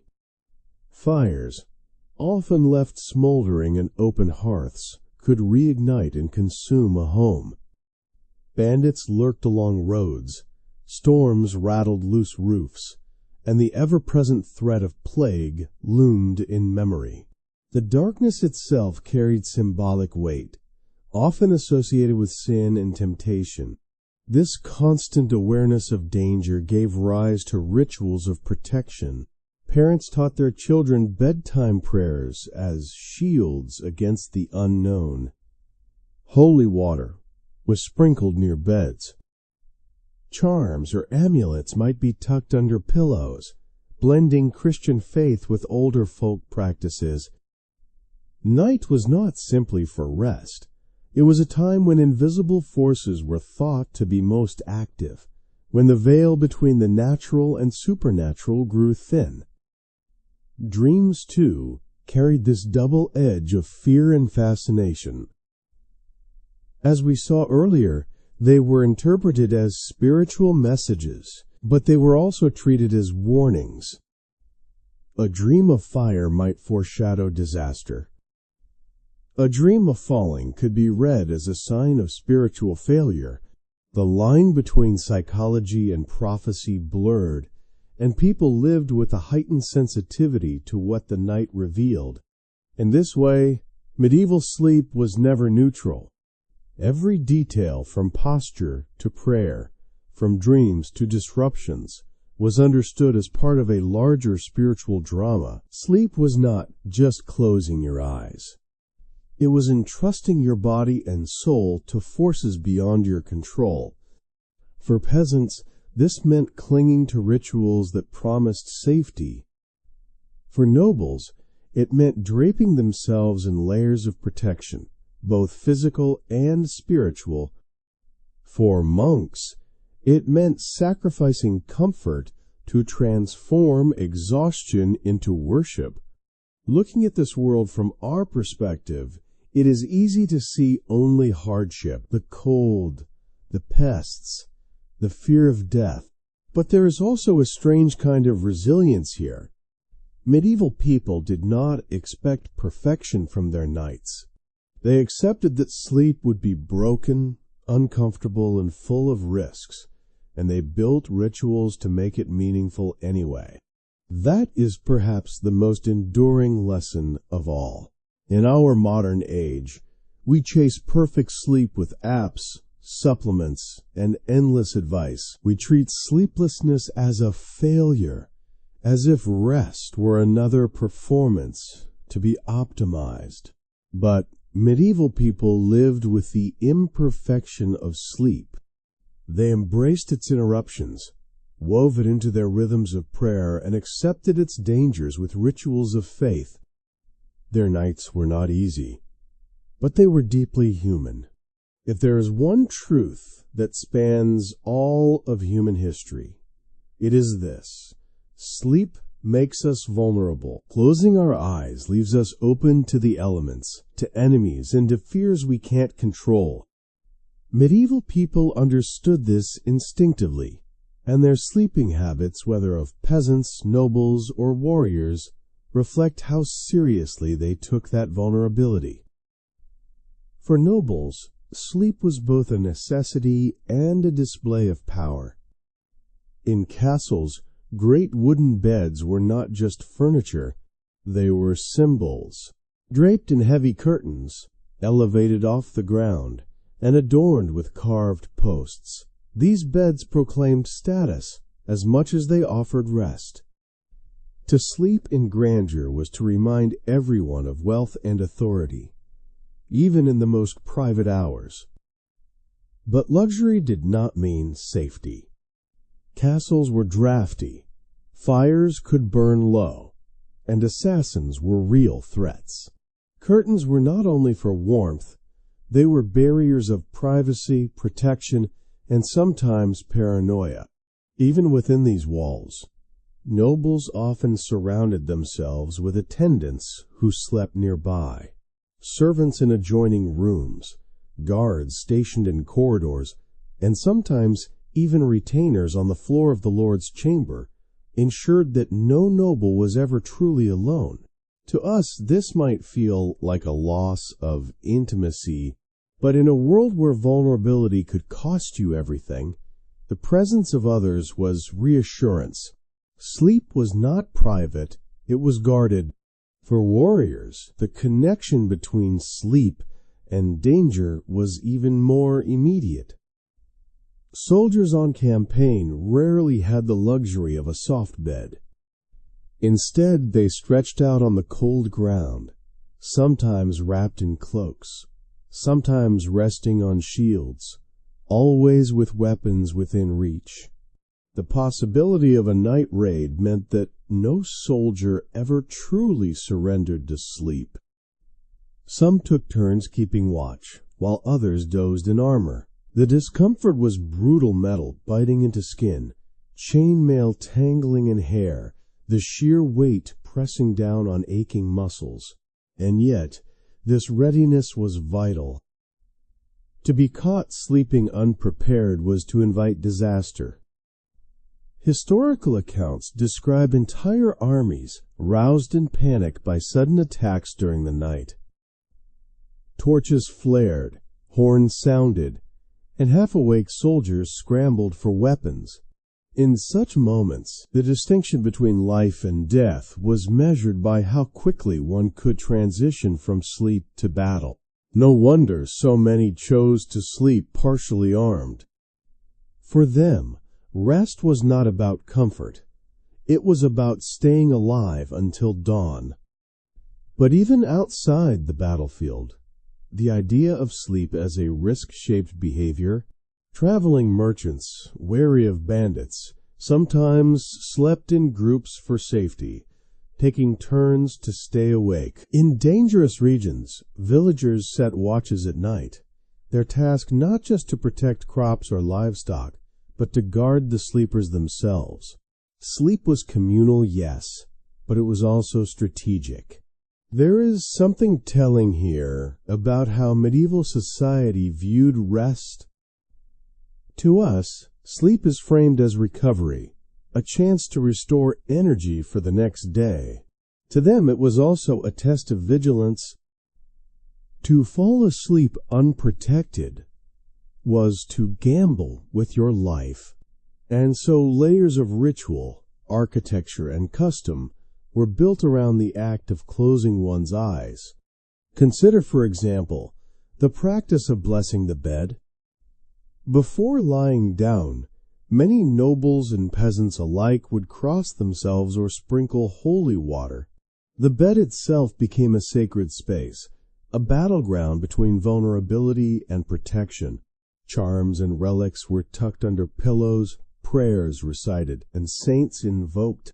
Fires, often left smoldering in open hearths, could reignite and consume a home. Bandits lurked along roads, storms rattled loose roofs, and the ever-present threat of plague loomed in memory. The darkness itself carried symbolic weight, often associated with sin and temptation. This constant awareness of danger gave rise to rituals of protection. Parents taught their children bedtime prayers as shields against the unknown. Holy water was sprinkled near beds. Charms or amulets might be tucked under pillows, blending Christian faith with older folk practices. Night was not simply for rest. It was a time when invisible forces were thought to be most active, when the veil between the natural and supernatural grew thin. Dreams, too, carried this double edge of fear and fascination. As we saw earlier, they were interpreted as spiritual messages, but they were also treated as warnings. A dream of fire might foreshadow disaster. A dream of falling could be read as a sign of spiritual failure. The line between psychology and prophecy blurred, and people lived with a heightened sensitivity to what the night revealed. In this way, medieval sleep was never neutral. Every detail, from posture to prayer, from dreams to disruptions, was understood as part of a larger spiritual drama. Sleep was not just closing your eyes. It was entrusting your body and soul to forces beyond your control. For peasants, this meant clinging to rituals that promised safety. For nobles, it meant draping themselves in layers of protection, both physical and spiritual. For monks, it meant sacrificing comfort to transform exhaustion into worship. Looking at this world from our perspective, it is easy to see only hardship, the cold, the pests, the fear of death. But there is also a strange kind of resilience here. Medieval people did not expect perfection from their nights. They accepted that sleep would be broken, uncomfortable, and full of risks, and they built rituals to make it meaningful anyway. That is perhaps the most enduring lesson of all. In our modern age, we chase perfect sleep with apps, supplements, and endless advice. We treat sleeplessness as a failure, as if rest were another performance to be optimized. But medieval people lived with the imperfection of sleep. They embraced its interruptions, wove it into their rhythms of prayer, and accepted its dangers with rituals of faith. Their nights were not easy, but they were deeply human. If there is one truth that spans all of human history, it is this: sleep makes us vulnerable. Closing our eyes leaves us open to the elements, to enemies, and to fears we can't control. Medieval people understood this instinctively, and their sleeping habits, whether of peasants, nobles, or warriors, reflect how seriously they took that vulnerability. For nobles, sleep was both a necessity and a display of power. In castles, great wooden beds were not just furniture, they were symbols. Draped in heavy curtains, elevated off the ground, and adorned with carved posts, these beds proclaimed status as much as they offered rest. To sleep in grandeur was to remind everyone of wealth and authority, even in the most private hours. But luxury did not mean safety. Castles were drafty, fires could burn low, and assassins were real threats. Curtains were not only for warmth, they were barriers of privacy, protection, and sometimes paranoia. Even within these walls, nobles often surrounded themselves with attendants who slept nearby, servants in adjoining rooms, guards stationed in corridors, and sometimes even retainers on the floor of the Lord's chamber ensured that no noble was ever truly alone. To us, this might feel like a loss of intimacy But in a world where vulnerability could cost you everything, the presence of others was reassurance. Sleep was not private, it was guarded. For warriors, the connection between sleep and danger was even more immediate. Soldiers on campaign rarely had the luxury of a soft bed. Instead, they stretched out on the cold ground, sometimes wrapped in cloaks, sometimes resting on shields, always with weapons within reach. The possibility of a night raid meant that no soldier ever truly surrendered to sleep. Some took turns keeping watch, while others dozed in armor. The discomfort was brutal metal biting into skin, chainmail tangling in hair, the sheer weight pressing down on aching muscles. And yet, this readiness was vital. To be caught sleeping unprepared was to invite disaster. Historical accounts describe entire armies roused in panic by sudden attacks during the night. Torches flared, horns sounded, and half-awake soldiers scrambled for weapons. In such moments, the distinction between life and death was measured by how quickly one could transition from sleep to battle. No wonder so many chose to sleep partially armed. For them, rest was not about comfort. It was about staying alive until dawn. But even outside the battlefield, the idea of sleep as a risk-shaped behavior, traveling merchants, wary of bandits, sometimes slept in groups for safety, taking turns to stay awake. In dangerous regions, villagers set watches at night, their task not just to protect crops or livestock, but to guard the sleepers themselves. Sleep was communal, yes, but it was also strategic. There is something telling here about how medieval society viewed rest. To us, sleep is framed as recovery, a chance to restore energy for the next day. To them, it was also a test of vigilance. To fall asleep unprotected was to gamble with your life. And so layers of ritual, architecture, and custom were built around the act of closing one's eyes. Consider, for example, the practice of blessing the bed. Before lying down, many nobles and peasants alike would cross themselves or sprinkle holy water. The bed itself became a sacred space, a battleground between vulnerability and protection. Charms and relics were tucked under pillows, prayers recited, and saints invoked.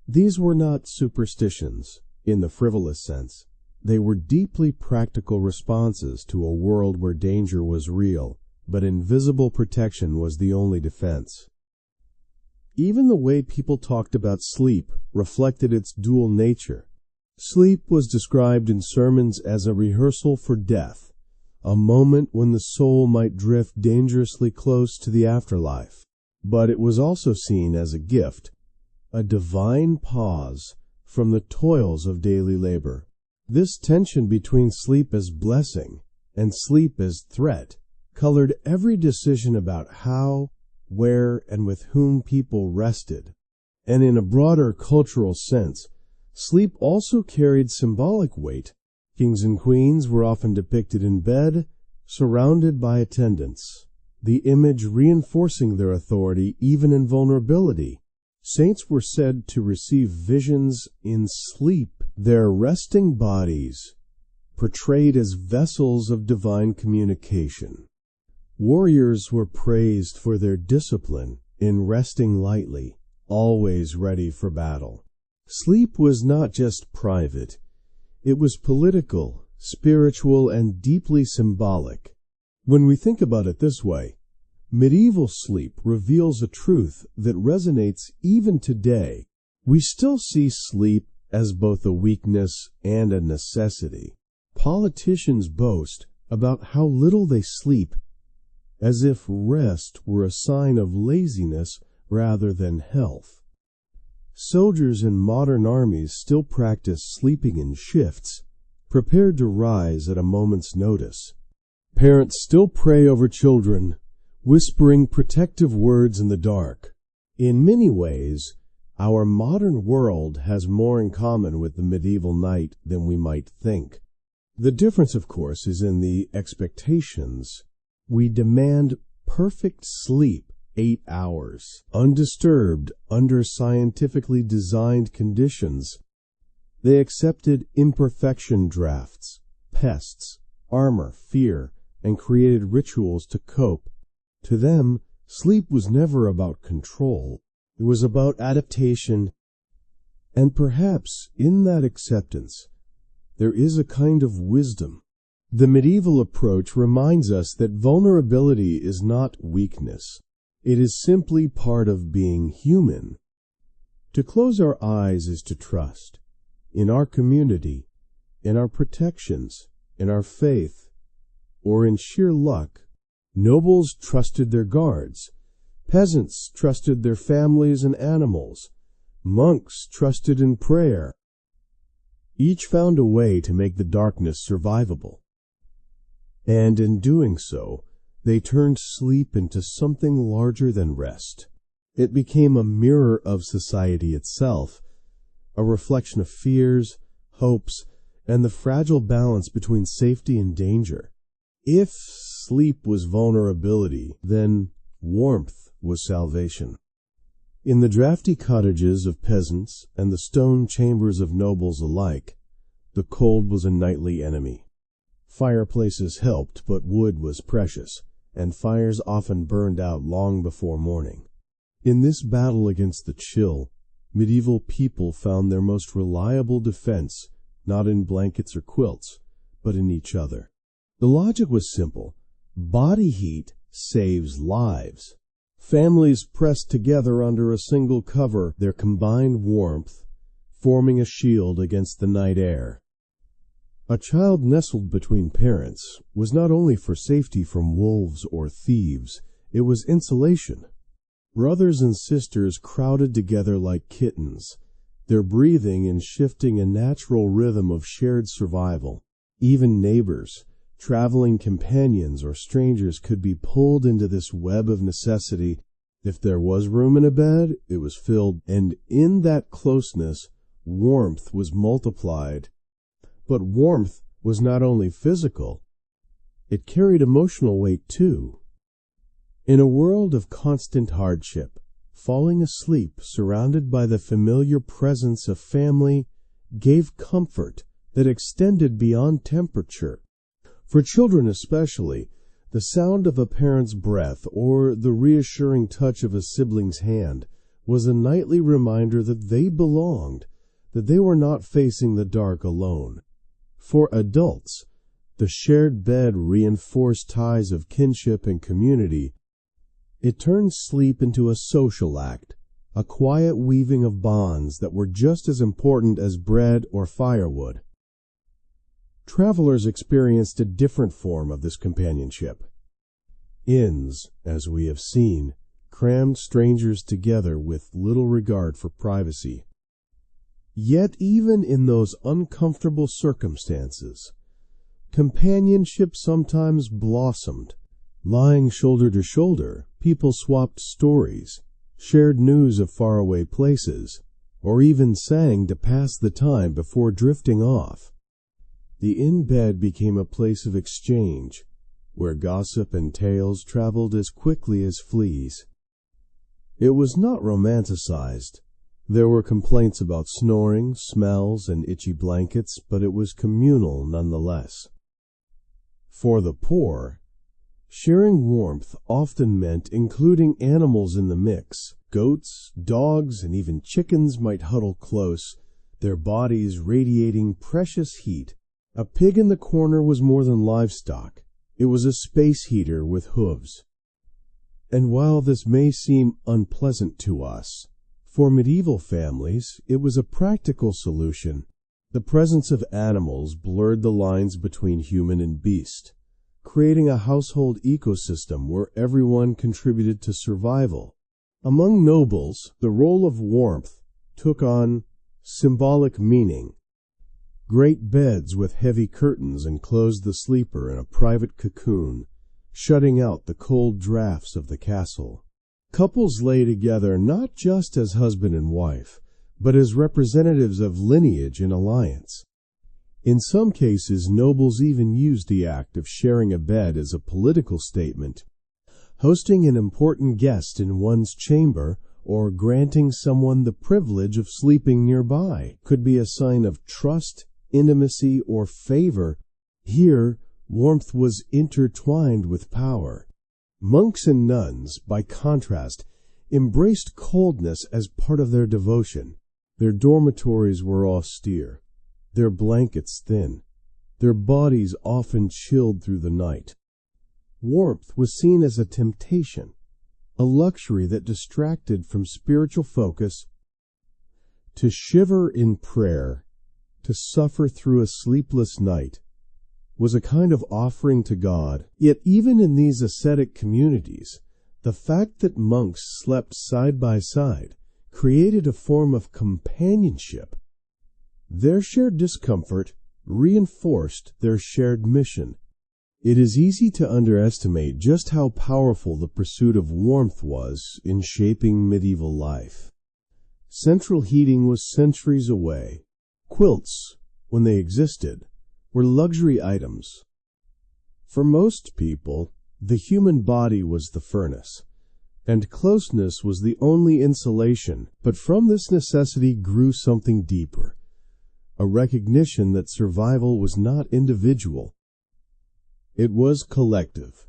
These were not superstitions, in the frivolous sense. They were deeply practical responses to a world where danger was real, but invisible protection was the only defense. Even the way people talked about sleep reflected its dual nature. Sleep was described in sermons as a rehearsal for death, a moment when the soul might drift dangerously close to the afterlife. But it was also seen as a gift, a divine pause from the toils of daily labor. This tension between sleep as blessing and sleep as threat colored every decision about how, where, and with whom people rested. And in a broader cultural sense, sleep also carried symbolic weight. Kings and queens were often depicted in bed, surrounded by attendants, the image reinforcing their authority even in vulnerability. Saints were said to receive visions in sleep, their resting bodies portrayed as vessels of divine communication. Warriors were praised for their discipline in resting lightly, always ready for battle. Sleep was not just private, it was political, spiritual, and deeply symbolic. When we think about it this way, medieval sleep reveals a truth that resonates even today. We still see sleep as both a weakness and a necessity. Politicians boast about how little they sleep, as if rest were a sign of laziness rather than health. Soldiers in modern armies still practice sleeping in shifts, prepared to rise at a moment's notice. Parents still pray over children, whispering protective words in the dark. In many ways, our modern world has more in common with the medieval night than we might think. The difference, of course, is in the expectations. We demand perfect sleep, 8 hours, undisturbed, under scientifically designed conditions. They accepted imperfection drafts, pests, armor, fear, and created rituals to cope. To them, sleep was never about control. It was about adaptation. And perhaps in that acceptance, there is a kind of wisdom. The medieval approach reminds us that vulnerability is not weakness. It is simply part of being human. To close our eyes is to trust in our community, in our protections, in our faith, or in sheer luck. Nobles trusted their guards. Peasants trusted their families and animals. Monks trusted in prayer. Each found a way to make the darkness survivable. And in doing so, they turned sleep into something larger than rest. It became a mirror of society itself, a reflection of fears, hopes, and the fragile balance between safety and danger. If sleep was vulnerability, then warmth was salvation. In the drafty cottages of peasants and the stone chambers of nobles alike, the cold was a nightly enemy. Fireplaces helped, but wood was precious, and fires often burned out long before morning. In this battle against the chill, medieval people found their most reliable defense not in blankets or quilts, but in each other. The logic was simple. Body heat saves lives. Families pressed together under a single cover, their combined warmth forming a shield against the night air. A child nestled between parents was not only for safety from wolves or thieves, it was insulation. Brothers and sisters crowded together like kittens, their breathing and shifting a natural rhythm of shared survival. Even neighbors, traveling companions, or strangers could be pulled into this web of necessity. If there was room in a bed, it was filled, and in that closeness, warmth was multiplied. But warmth was not only physical, it carried emotional weight too. In a world of constant hardship, falling asleep surrounded by the familiar presence of family gave comfort that extended beyond temperature. For children especially, the sound of a parent's breath or the reassuring touch of a sibling's hand was a nightly reminder that they belonged, that they were not facing the dark alone. For adults, the shared bed reinforced ties of kinship and community. It turned sleep into a social act, a quiet weaving of bonds that were just as important as bread or firewood. Travelers experienced a different form of this companionship. Inns, as we have seen, crammed strangers together with little regard for privacy. Yet even in those uncomfortable circumstances, companionship sometimes blossomed. Lying shoulder to shoulder, people swapped stories, shared news of faraway places, or even sang to pass the time before drifting off. The inn bed became a place of exchange, where gossip and tales traveled as quickly as fleas. It was not romanticized. There were complaints about snoring, smells, and itchy blankets, but it was communal nonetheless. For the poor, sharing warmth often meant including animals in the mix. Goats, dogs, and even chickens might huddle close, their bodies radiating precious heat. A pig in the corner was more than livestock. It was a space heater with hooves. And while this may seem unpleasant to us, for medieval families it was a practical solution. The presence of animals blurred the lines between human and beast, creating a household ecosystem where everyone contributed to survival. Among nobles, the role of warmth took on symbolic meaning. Great beds with heavy curtains enclosed the sleeper in a private cocoon, shutting out the cold drafts of the castle. Couples lay together not just as husband and wife, but as representatives of lineage and alliance. In some cases, nobles even used the act of sharing a bed as a political statement. Hosting an important guest in one's chamber or granting someone the privilege of sleeping nearby could be a sign of trust, intimacy, or favor. Here, warmth was intertwined with power. Monks and nuns, by contrast, embraced coldness as part of their devotion. Their dormitories were austere, their blankets thin, their bodies often chilled through the night. Warmth was seen as a temptation, a luxury that distracted from spiritual focus. To shiver in prayer, to suffer through a sleepless night, was a kind of offering to God. Yet even in these ascetic communities, the fact that monks slept side by side created a form of companionship. Their shared discomfort reinforced their shared mission. It is easy to underestimate just how powerful the pursuit of warmth was in shaping medieval life. Central heating was centuries away. Quilts, when they existed, were luxury items. For most people, the human body was the furnace, and closeness was the only insulation. But from this necessity grew something deeper, a recognition that survival was not individual. It was collective.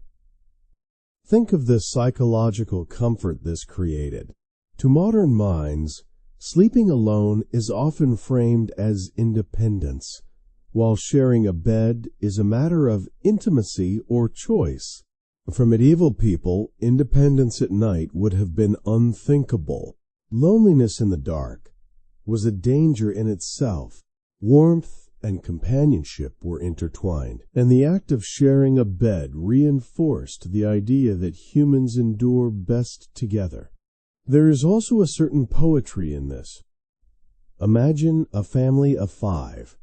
Think of the psychological comfort this created. To modern minds, sleeping alone is often framed as independence, while sharing a bed is a matter of intimacy or choice. For medieval people, independence at night would have been unthinkable. Loneliness in the dark was a danger in itself. Warmth and companionship were intertwined, and the act of sharing a bed reinforced the idea that humans endure best together. There is also a certain poetry in this. Imagine a family of 5,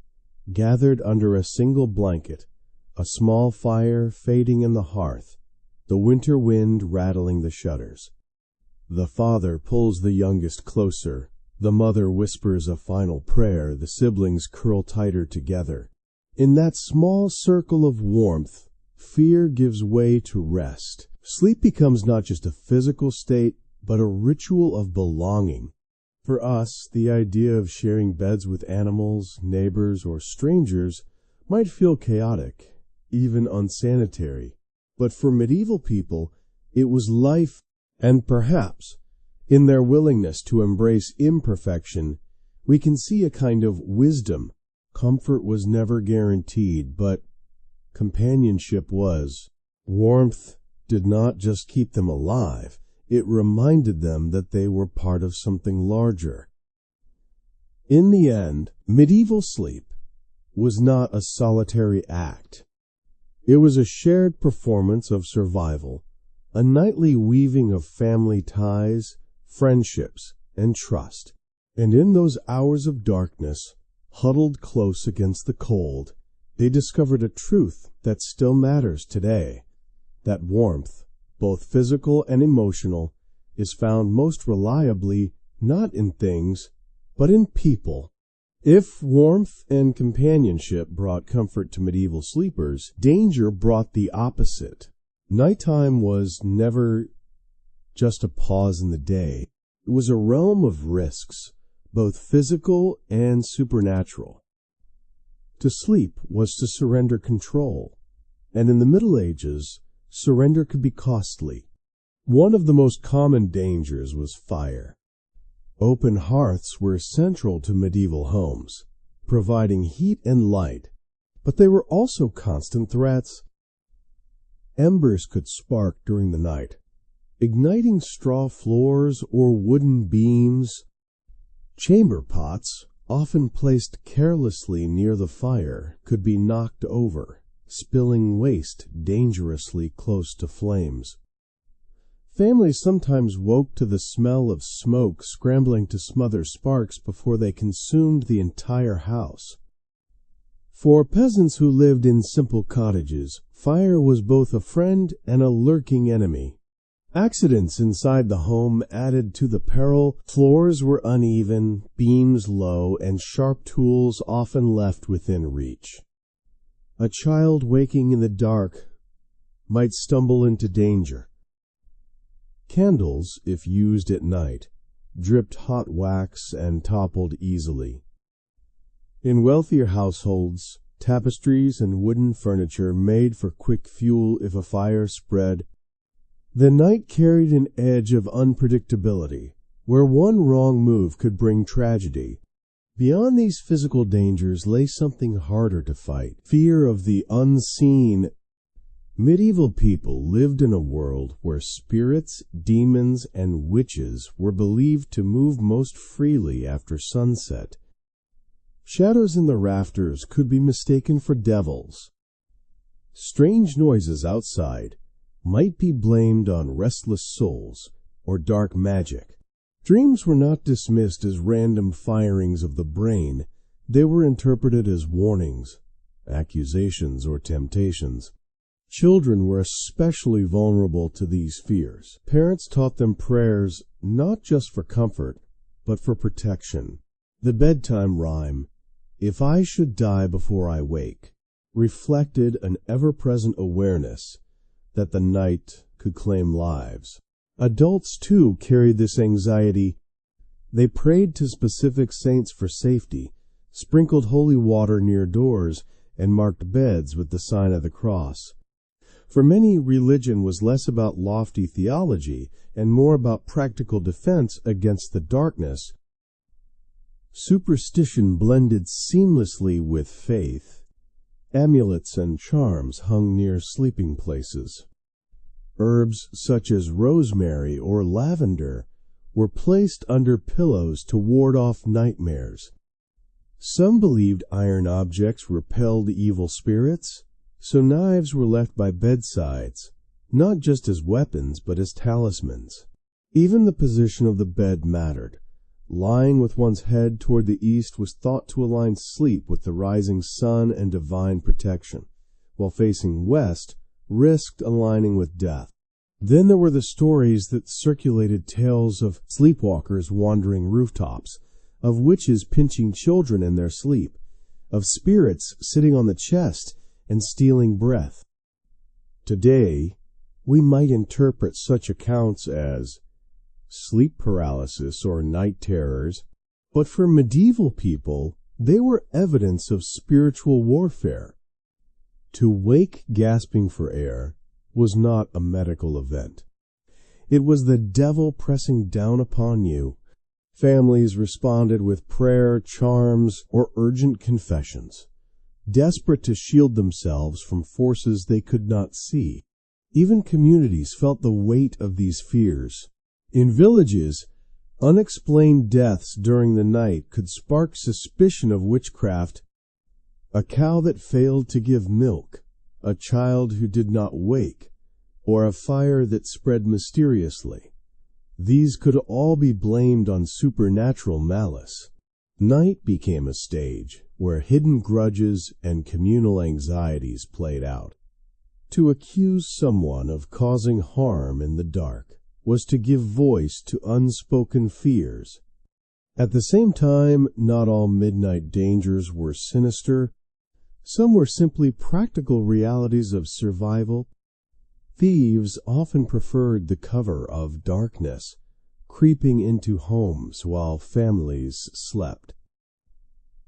gathered under a single blanket, a small fire fading in the hearth, the winter wind rattling the shutters. The father pulls the youngest closer, the mother whispers a final prayer, the siblings curl tighter together. In that small circle of warmth, fear gives way to rest. Sleep becomes not just a physical state, but a ritual of belonging. For us, the idea of sharing beds with animals, neighbors, or strangers might feel chaotic, even unsanitary. But for medieval people, it was life, and perhaps, in their willingness to embrace imperfection, we can see a kind of wisdom. Comfort was never guaranteed, but companionship was. Warmth did not just keep them alive, it reminded them that they were part of something larger. In the end, medieval sleep was not a solitary act. It was a shared performance of survival, a nightly weaving of family ties, friendships, and trust. And in those hours of darkness, huddled close against the cold, they discovered a truth that still matters today, that warmth, both physical and emotional, is found most reliably not in things, but in people. If warmth and companionship brought comfort to medieval sleepers, danger brought the opposite. Nighttime was never just a pause in the day. It was a realm of risks, both physical and supernatural. To sleep was to surrender control, and in the Middle Ages, surrender could be costly. One of the most common dangers was fire. Open hearths were central to medieval homes, providing heat and light, but they were also constant threats. Embers could spark during the night, igniting straw floors or wooden beams. Chamber pots, often placed carelessly near the fire, could be knocked over, spilling waste dangerously close to flames. Families sometimes woke to the smell of smoke scrambling to smother sparks before they consumed the entire house. For peasants who lived in simple cottages, fire was both a friend and a lurking enemy. Accidents inside the home added to the peril. Floors were uneven, beams low, and sharp tools often left within reach. A child waking in the dark might stumble into danger. Candles, if used at night, dripped hot wax and toppled easily. In wealthier households, tapestries and wooden furniture made for quick fuel if a fire spread. The night carried an edge of unpredictability, where one wrong move could bring tragedy. Beyond these physical dangers lay something harder to fight: fear of the unseen. Medieval people lived in a world where spirits, demons, and witches were believed to move most freely after sunset. Shadows in the rafters could be mistaken for devils. Strange noises outside might be blamed on restless souls or dark magic. Dreams were not dismissed as random firings of the brain. They were interpreted as warnings, accusations, or temptations. Children were especially vulnerable to these fears. Parents taught them prayers not just for comfort, but for protection. The bedtime rhyme, "If I should die before I wake," reflected an ever-present awareness that the night could claim lives. Adults, too, carried this anxiety. They prayed to specific saints for safety, sprinkled holy water near doors, and marked beds with the sign of the cross. For many, religion was less about lofty theology and more about practical defense against the darkness. Superstition blended seamlessly with faith. Amulets and charms hung near sleeping places. Herbs such as rosemary or lavender were placed under pillows to ward off nightmares. Some believed iron objects repelled evil spirits, so knives were left by bedsides, not just as weapons but as talismans. Even the position of the bed mattered. Lying with one's head toward the east was thought to align sleep with the rising sun and divine protection, while facing west risked aligning with death. Then there were the stories that circulated, tales of sleepwalkers wandering rooftops, of witches pinching children in their sleep, of spirits sitting on the chest and stealing breath. Today, we might interpret such accounts as sleep paralysis or night terrors, but for medieval people, they were evidence of spiritual warfare. To wake gasping for air was not a medical event. It was the devil pressing down upon you. Families responded with prayer, charms, or urgent confessions, desperate to shield themselves from forces they could not see. Even communities felt the weight of these fears. In villages, unexplained deaths during the night could spark suspicion of witchcraft. A cow that failed to give milk, a child who did not wake, or a fire that spread mysteriously. These could all be blamed on supernatural malice. Night became a stage where hidden grudges and communal anxieties played out. To accuse someone of causing harm in the dark was to give voice to unspoken fears. At the same time, not all midnight dangers were sinister. Some were simply practical realities of survival. Thieves often preferred the cover of darkness, creeping into homes while families slept.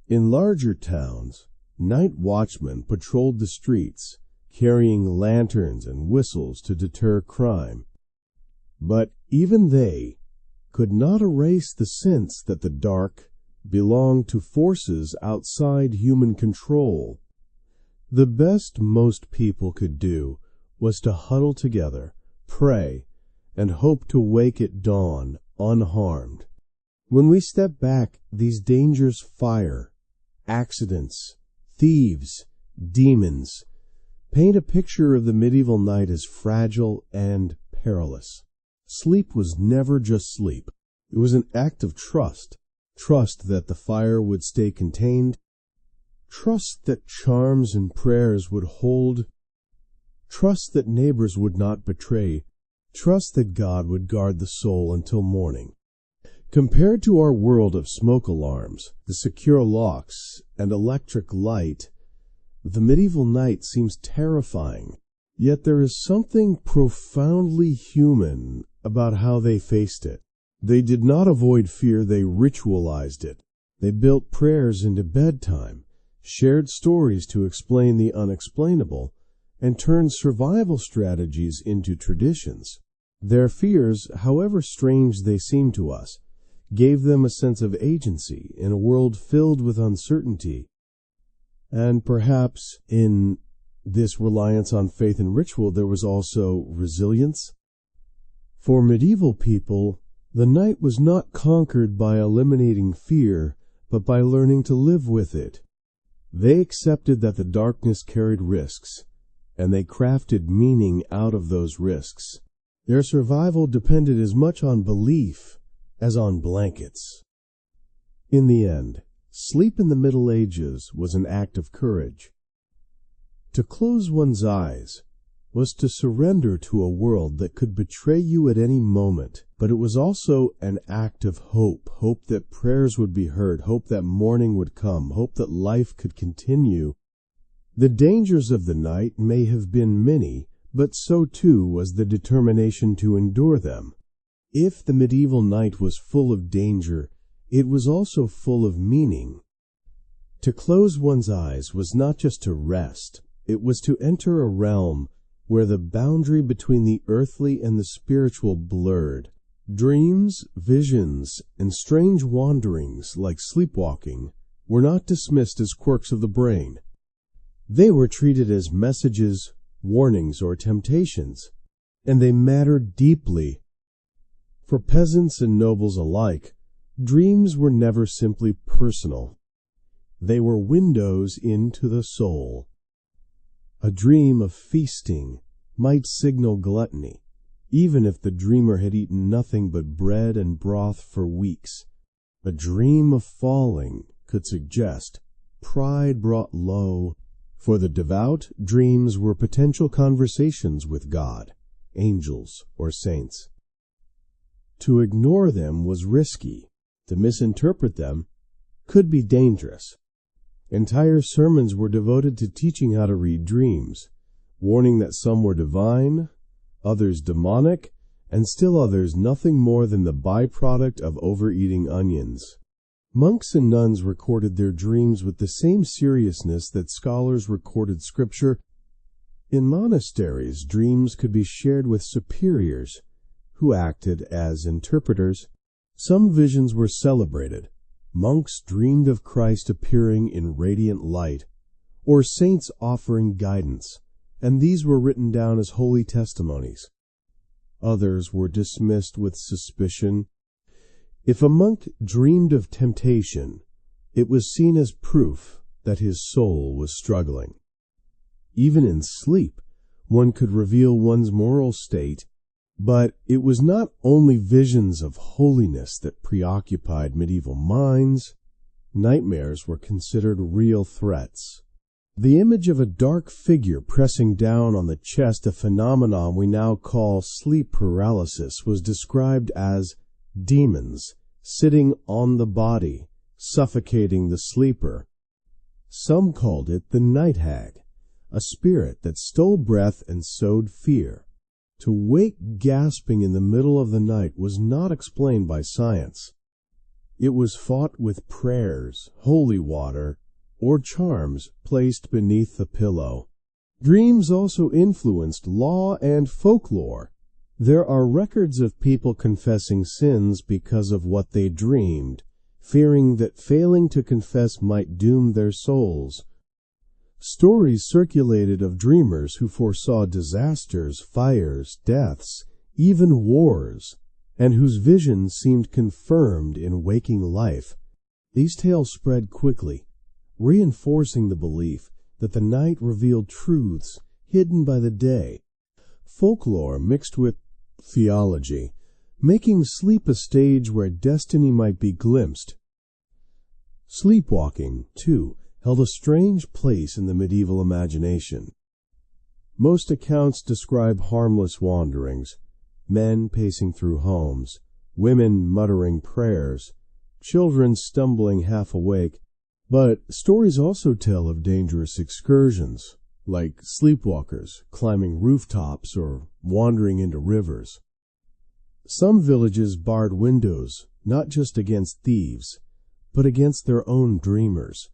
In larger towns, night watchmen patrolled the streets, carrying lanterns and whistles to deter crime. But even they could not erase the sense that the dark belonged to forces outside human control. The best most people could do was to huddle together, pray, and hope to wake at dawn unharmed. When we step back, these dangers: fire, accidents, thieves, demons, paint a picture of the medieval night as fragile and perilous. Sleep was never just sleep. It was an act of trust. Trust that the fire would stay contained, Trust that charms and prayers would hold. Trust that neighbors would not betray. Trust that God would guard the soul until morning. Compared to our world of smoke alarms, the secure locks, and electric light, the medieval night seems terrifying. Yet there is something profoundly human about how they faced it. They did not avoid fear, they ritualized it. They built prayers into bedtime, shared stories to explain the unexplainable, and turned survival strategies into traditions. Their fears, however strange they seem to us, gave them a sense of agency in a world filled with uncertainty. And perhaps in this reliance on faith and ritual there was also resilience. For medieval people, the night was not conquered by eliminating fear, but by learning to live with it. They accepted that the darkness carried risks, and they crafted meaning out of those risks. Their survival depended as much on belief as on blankets. In the end, sleep in the Middle Ages was an act of courage. To close one's eyes was to surrender to a world that could betray you at any moment, but it was also an act of hope, hope that prayers would be heard, hope that morning would come, hope that life could continue. The dangers of the night may have been many, but so too was the determination to endure them. If the medieval night was full of danger, it was also full of meaning. To close one's eyes was not just to rest, it was to enter a realm where the boundary between the earthly and the spiritual blurred. Dreams, visions, and strange wanderings, like sleepwalking, were not dismissed as quirks of the brain. They were treated as messages, warnings, or temptations, and they mattered deeply. For peasants and nobles alike, dreams were never simply personal. They were windows into the soul. A dream of feasting might signal gluttony, even if the dreamer had eaten nothing but bread and broth for weeks. A dream of falling could suggest pride brought low. For the devout, dreams were potential conversations with God, angels, or saints. To ignore them was risky. To misinterpret them could be dangerous. Entire sermons were devoted to teaching how to read dreams, warning that some were divine, others demonic, and still others nothing more than the byproduct of overeating onions. Monks and nuns recorded their dreams with the same seriousness that scholars recorded scripture. In monasteries, dreams could be shared with superiors, who acted as interpreters. Some visions were celebrated. Monks dreamed of Christ appearing in radiant light, or saints offering guidance, and these were written down as holy testimonies. Others were dismissed with suspicion. If a monk dreamed of temptation, it was seen as proof that his soul was struggling. Even in sleep, one could reveal one's moral state. But it was not only visions of holiness that preoccupied medieval minds. Nightmares were considered real threats. The image of a dark figure pressing down on the chest, a phenomenon we now call sleep paralysis, was described as demons sitting on the body, suffocating the sleeper. Some called it the night hag, a spirit that stole breath and sowed fear. To wake gasping in the middle of the night was not explained by science. It was fought with prayers, holy water, or charms placed beneath the pillow. Dreams also influenced law and folklore. There are records of people confessing sins because of what they dreamed, fearing that failing to confess might doom their souls. Stories circulated of dreamers who foresaw disasters, fires, deaths, even wars, and whose visions seemed confirmed in waking life. These tales spread quickly, reinforcing the belief that the night revealed truths hidden by the day. Folklore mixed with theology, making sleep a stage where destiny might be glimpsed. Sleepwalking, too, held a strange place in the medieval imagination. Most accounts describe harmless wanderings, men pacing through homes, women muttering prayers, children stumbling half awake, but stories also tell of dangerous excursions, like sleepwalkers climbing rooftops or wandering into rivers. Some villages barred windows not just against thieves, but against their own dreamers.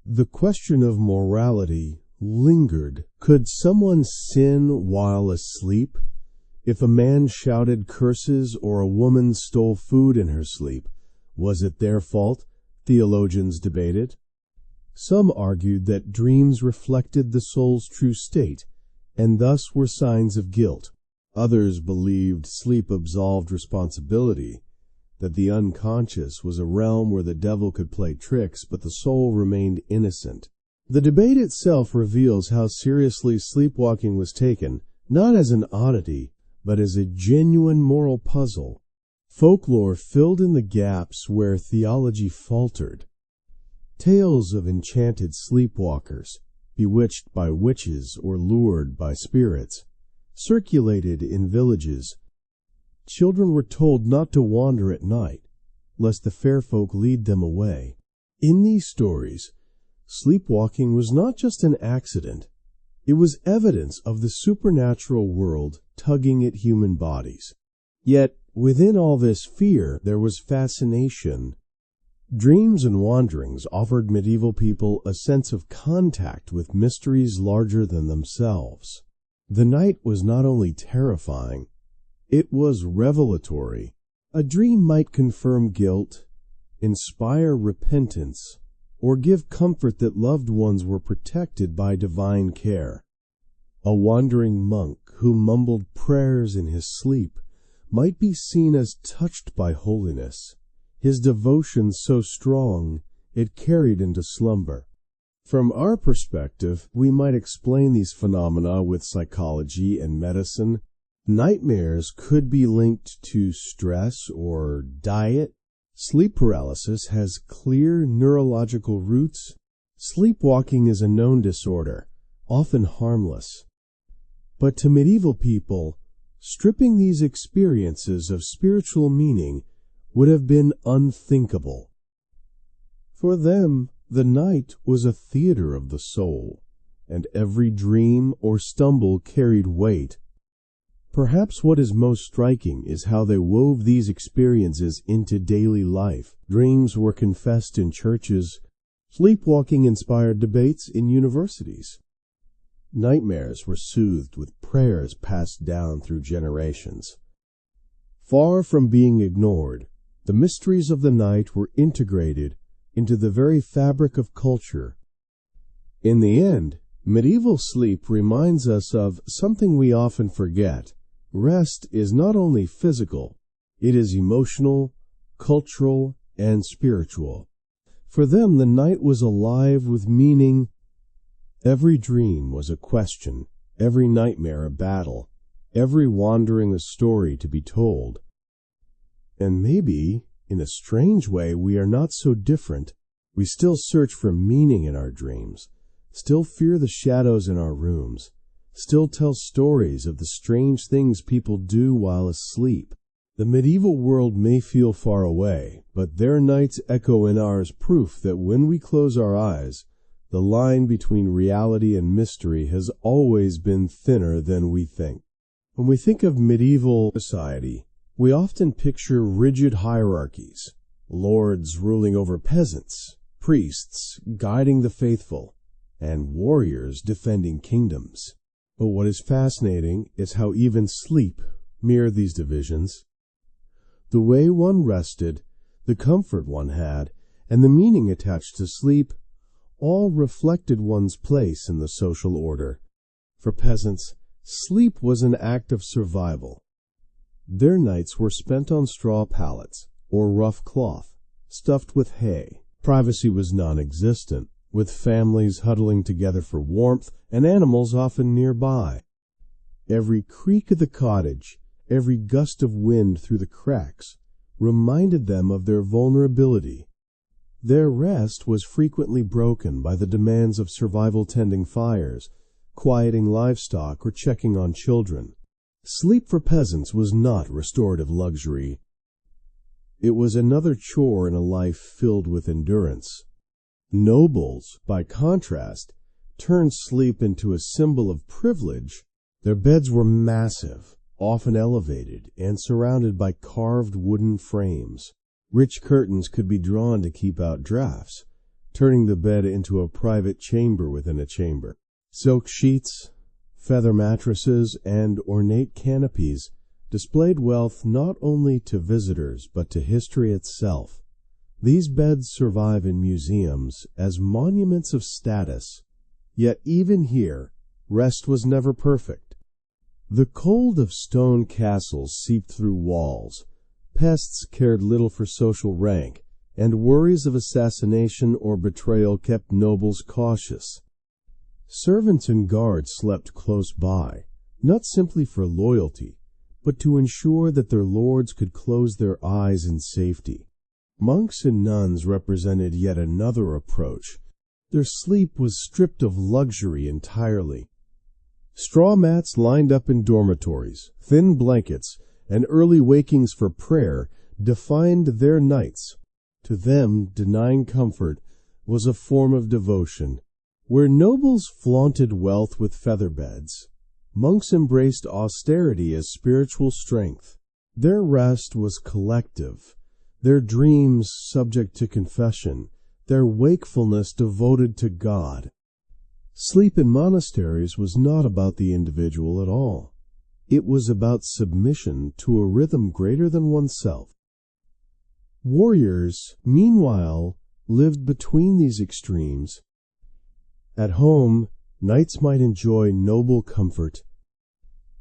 The question of morality lingered. Could someone sin while asleep? If a man shouted curses or a woman stole food in her sleep, was it their fault? Theologians debated. Some argued that dreams reflected the soul's true state, and thus were signs of guilt. Others believed sleep absolved responsibility, that the unconscious was a realm where the devil could play tricks, but the soul remained innocent. The debate itself reveals how seriously sleepwalking was taken, not as an oddity, but as a genuine moral puzzle. Folklore filled in the gaps where theology faltered. Tales of enchanted sleepwalkers, bewitched by witches or lured by spirits, circulated in villages. Children were told not to wander at night, lest the fair folk lead them away. In these stories, sleepwalking was not just an accident. It was evidence of the supernatural world tugging at human bodies. Yet, within all this fear, there was fascination. Dreams and wanderings offered medieval people a sense of contact with mysteries larger than themselves. The night was not only terrifying, it was revelatory. A dream might confirm guilt, inspire repentance, or give comfort that loved ones were protected by divine care. A wandering monk who mumbled prayers in his sleep might be seen as touched by holiness, his devotion so strong it carried into slumber. From our perspective, we might explain these phenomena with psychology and medicine. Nightmares could be linked to stress or diet. Sleep paralysis has clear neurological roots. Sleepwalking is a known disorder, often harmless. But to medieval people, stripping these experiences of spiritual meaning would have been unthinkable. For them, the night was a theater of the soul, and every dream or stumble carried weight. Perhaps what is most striking is how they wove these experiences into daily life. Dreams were confessed in churches. Sleepwalking inspired debates in universities. Nightmares were soothed with prayers passed down through generations. Far from being ignored, the mysteries of the night were integrated into the very fabric of culture. In the end, medieval sleep reminds us of something we often forget. Rest is not only physical, it is emotional, cultural, and spiritual. For them, the night was alive with meaning. Every dream was a question, every nightmare a battle, every wandering a story to be told. And maybe, in a strange way, we are not so different. We still search for meaning in our dreams, still fear the shadows in our rooms, still tell stories of the strange things people do while asleep. The medieval world may feel far away, but their nights echo in ours, proof that when we close our eyes, the line between reality and mystery has always been thinner than we think. When we think of medieval society, we often picture rigid hierarchies, lords ruling over peasants, priests guiding the faithful, and warriors defending kingdoms. But what is fascinating is how even sleep mirrored these divisions. The way one rested, the comfort one had, and the meaning attached to sleep all reflected one's place in the social order. For peasants, sleep was an act of survival. Their nights were spent on straw pallets or rough cloth, stuffed with hay. Privacy was non-existent, with families huddling together for warmth and animals often nearby. Every creak of the cottage, every gust of wind through the cracks, reminded them of their vulnerability. Their rest was frequently broken by the demands of survival, tending fires, quieting livestock, or checking on children. Sleep for peasants was not restorative luxury. It was another chore in a life filled with endurance. Nobles, by contrast, turned sleep into a symbol of privilege. Their beds were massive, often elevated, and surrounded by carved wooden frames. Rich curtains could be drawn to keep out drafts, turning the bed into a private chamber within a chamber. Silk sheets, feather mattresses, and ornate canopies displayed wealth not only to visitors but to history itself. These beds survive in museums as monuments of status. Yet even here, rest was never perfect. The cold of stone castles seeped through walls. Pests cared little for social rank, and worries of assassination or betrayal kept nobles cautious. Servants and guards slept close by, not simply for loyalty, but to ensure that their lords could close their eyes in safety. Monks and nuns represented yet another approach. Their sleep was stripped of luxury entirely. Straw mats lined up in dormitories, thin blankets, and early wakings for prayer defined their nights. To them, denying comfort was a form of devotion. Where nobles flaunted wealth with feather beds, monks embraced austerity as spiritual strength. Their rest was collective, their dreams subject to confession, their wakefulness devoted to God. Sleep in monasteries was not about the individual at all. It was about submission to a rhythm greater than oneself. Warriors, meanwhile, lived between these extremes. At home, knights might enjoy noble comfort.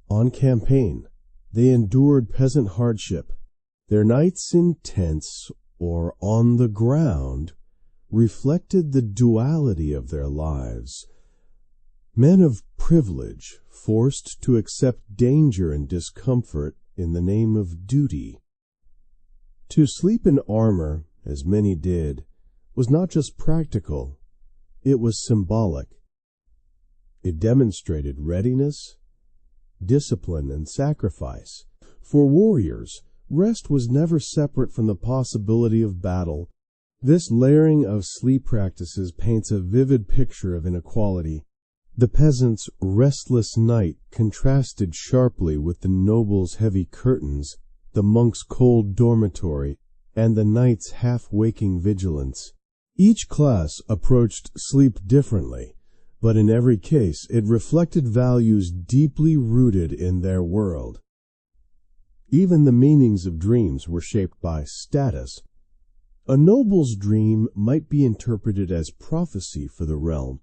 On campaign, they endured peasant hardship. Their nights in tents or on the ground reflected the duality of their lives. Men of privilege, forced to accept danger and discomfort in the name of duty. To sleep in armor, as many did, was not just practical, it was symbolic. It demonstrated readiness, discipline, and sacrifice. For warriors, rest was never separate from the possibility of battle. This layering of sleep practices paints a vivid picture of inequality. The peasant's restless night contrasted sharply with the noble's heavy curtains, the monk's cold dormitory, and the knight's half-waking vigilance. Each class approached sleep differently, but in every case it reflected values deeply rooted in their world. Even the meanings of dreams were shaped by status. A noble's dream might be interpreted as prophecy for the realm.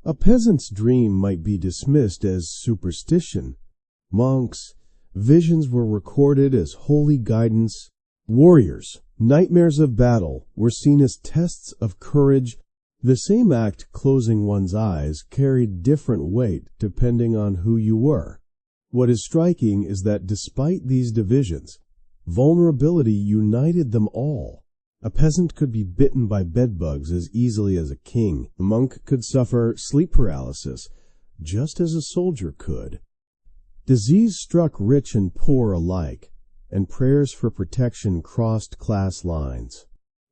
A peasant's dream might be dismissed as superstition. Monks' visions were recorded as holy guidance. Warriors' nightmares of battle were seen as tests of courage. The same act, closing one's eyes, carried different weight depending on who you were. What is striking is that despite these divisions, vulnerability united them all. A peasant could be bitten by bedbugs as easily as a king. A monk could suffer sleep paralysis, just as a soldier could. Disease struck rich and poor alike, and prayers for protection crossed class lines.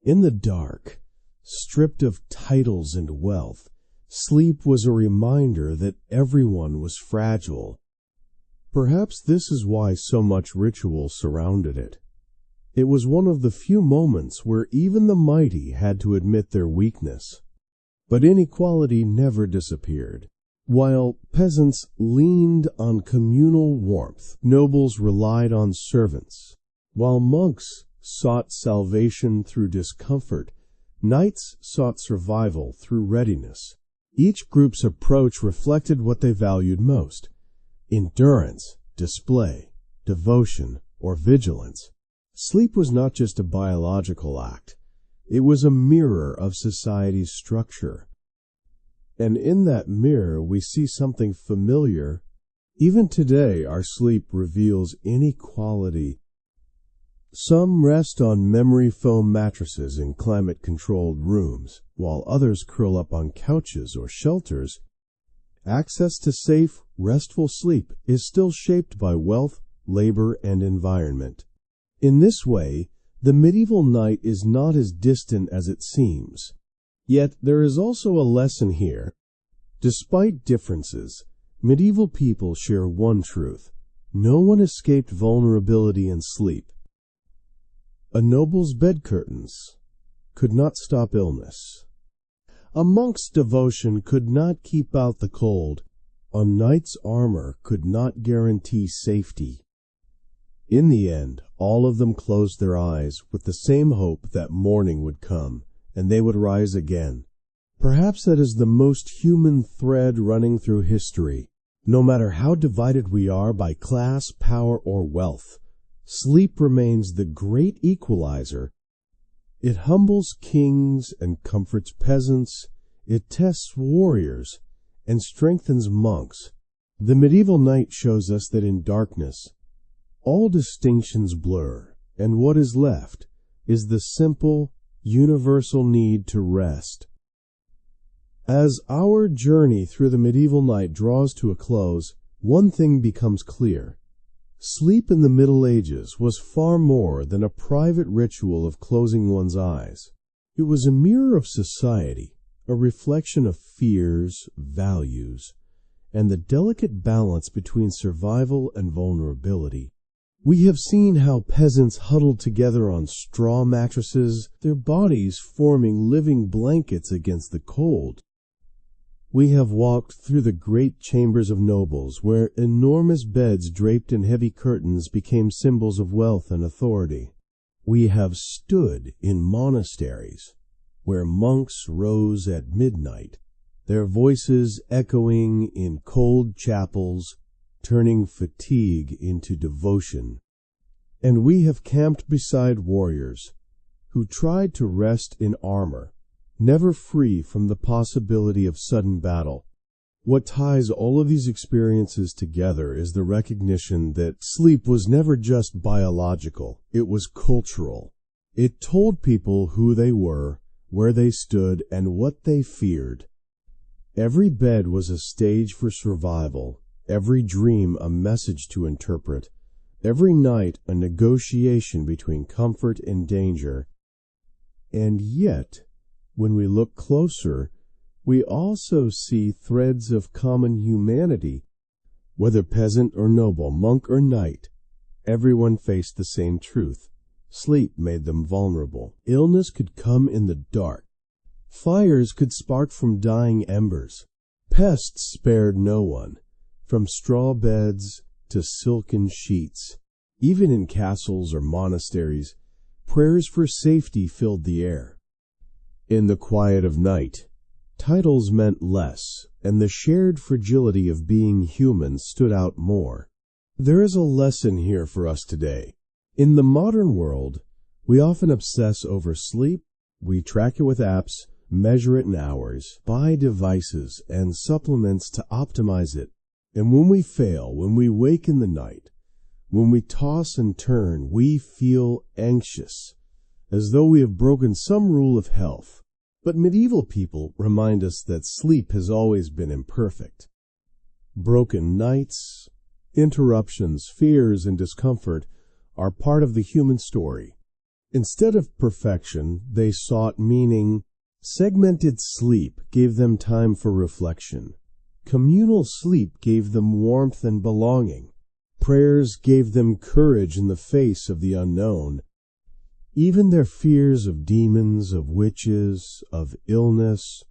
In the dark, stripped of titles and wealth, sleep was a reminder that everyone was fragile. Perhaps this is why so much ritual surrounded it. It was one of the few moments where even the mighty had to admit their weakness. But inequality never disappeared. While peasants leaned on communal warmth, nobles relied on servants. While monks sought salvation through discomfort, knights sought survival through readiness. Each group's approach reflected what they valued most: endurance, display, devotion, or vigilance. Sleep was not just a biological act. It was a mirror of society's structure. And in that mirror we see something familiar. Even today our sleep reveals inequality. Some rest on memory foam mattresses in climate-controlled rooms, while others curl up on couches or shelters. Access to safe, restful sleep is still shaped by wealth, labor, and environment. In this way, the medieval night is not as distant as it seems. Yet there is also a lesson here. Despite differences, medieval people share one truth: no one escaped vulnerability in sleep. A noble's bed curtains could not stop illness. A monk's devotion could not keep out the cold. A knight's armor could not guarantee safety. In the end, all of them closed their eyes with the same hope that morning would come, and they would rise again. Perhaps that is the most human thread running through history. No matter how divided we are by class, power, or wealth, sleep remains the great equalizer. It humbles kings and comforts peasants. It tests warriors and strengthens monks. The medieval night shows us that in darkness, all distinctions blur, and what is left is the simple, universal need to rest. As our journey through the medieval night draws to a close, one thing becomes clear. Sleep in the Middle Ages was far more than a private ritual of closing one's eyes. It was a mirror of society, a reflection of fears, values, and the delicate balance between survival and vulnerability. We have seen how peasants huddled together on straw mattresses, their bodies forming living blankets against the cold. We have walked through the great chambers of nobles, where enormous beds draped in heavy curtains became symbols of wealth and authority. We have stood in monasteries, where monks rose at midnight, their voices echoing in cold chapels, turning fatigue into devotion. And we have camped beside warriors who tried to rest in armor, never free from the possibility of sudden battle. What ties all of these experiences together is the recognition that sleep was never just biological, it was cultural. It told people who they were, where they stood, and what they feared. Every bed was a stage for survival, every dream a message to interpret, every night a negotiation between comfort and danger. And yet, when we look closer, we also see threads of common humanity. Whether peasant or noble, monk or knight, everyone faced the same truth. Sleep made them vulnerable. Illness could come in the dark. Fires could spark from dying embers. Pests spared no one, from straw beds to silken sheets. Even in castles or monasteries, prayers for safety filled the air. In the quiet of night, titles meant less, and the shared fragility of being human stood out more. There is a lesson here for us today. In the modern world, we often obsess over sleep. We track it with apps, measure it in hours, buy devices and supplements to optimize it. And when we fail, when we wake in the night, when we toss and turn, we feel anxious, as though we have broken some rule of health. But medieval people remind us that sleep has always been imperfect. Broken nights, interruptions, fears, and discomfort are part of the human story. Instead of perfection, they sought meaning. Segmented sleep gave them time for reflection. Communal sleep gave them warmth and belonging. Prayers gave them courage in the face of the unknown. Even their fears of demons, of witches, of illness,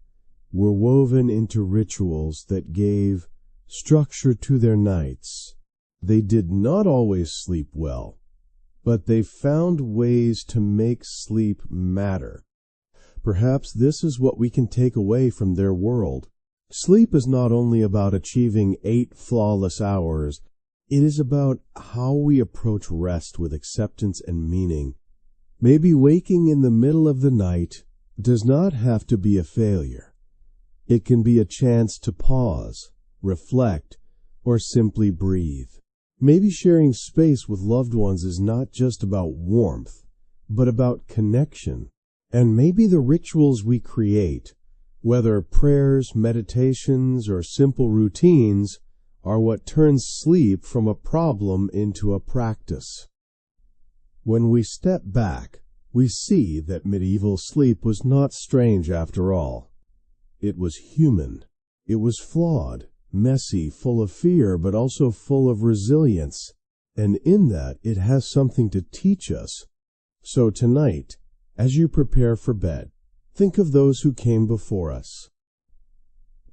were woven into rituals that gave structure to their nights. They did not always sleep well, but they found ways to make sleep matter. Perhaps this is what we can take away from their world. Sleep is not only about achieving 8 flawless hours, it is about how we approach rest with acceptance and meaning. Maybe waking in the middle of the night does not have to be a failure. It can be a chance to pause, reflect, or simply breathe. Maybe sharing space with loved ones is not just about warmth, but about connection. And maybe the rituals we create, whether prayers, meditations, or simple routines, are what turns sleep from a problem into a practice. When we step back, we see that medieval sleep was not strange after all. It was human. It was flawed, messy, full of fear, but also full of resilience. And in that, it has something to teach us. So tonight, as you prepare for bed, think of those who came before us.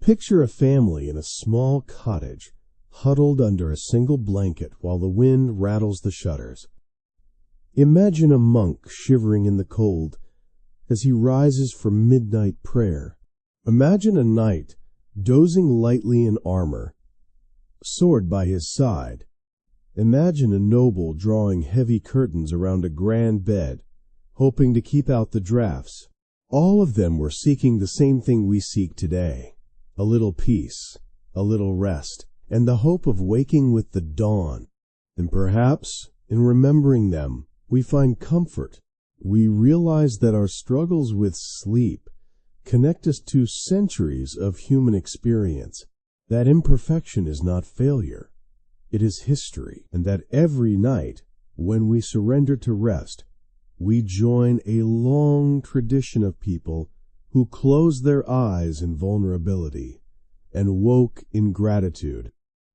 Picture a family in a small cottage, huddled under a single blanket while the wind rattles the shutters. Imagine a monk shivering in the cold as he rises for midnight prayer. Imagine a knight dozing lightly in armor, sword by his side. Imagine a noble drawing heavy curtains around a grand bed, hoping to keep out the drafts. All of them were seeking the same thing we seek today: a little peace, a little rest, and the hope of waking with the dawn. And perhaps, in remembering them, we find comfort. We realize that our struggles with sleep connect us to centuries of human experience, that imperfection is not failure, it is history, and that every night, when we surrender to rest, we join a long tradition of people who closed their eyes in vulnerability and woke in gratitude.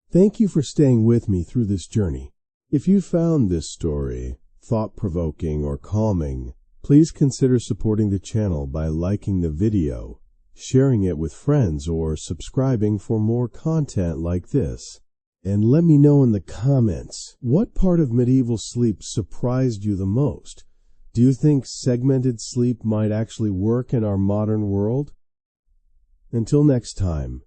Thank you for staying with me through this journey. If you found this story thought-provoking or calming, please consider supporting the channel by liking the video, sharing it with friends, or subscribing for more content like this. And let me know in the comments, what part of medieval sleep surprised you the most? Do you think segmented sleep might actually work in our modern world? Until next time,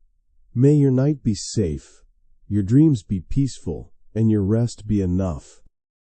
may your night be safe, your dreams be peaceful, and your rest be enough.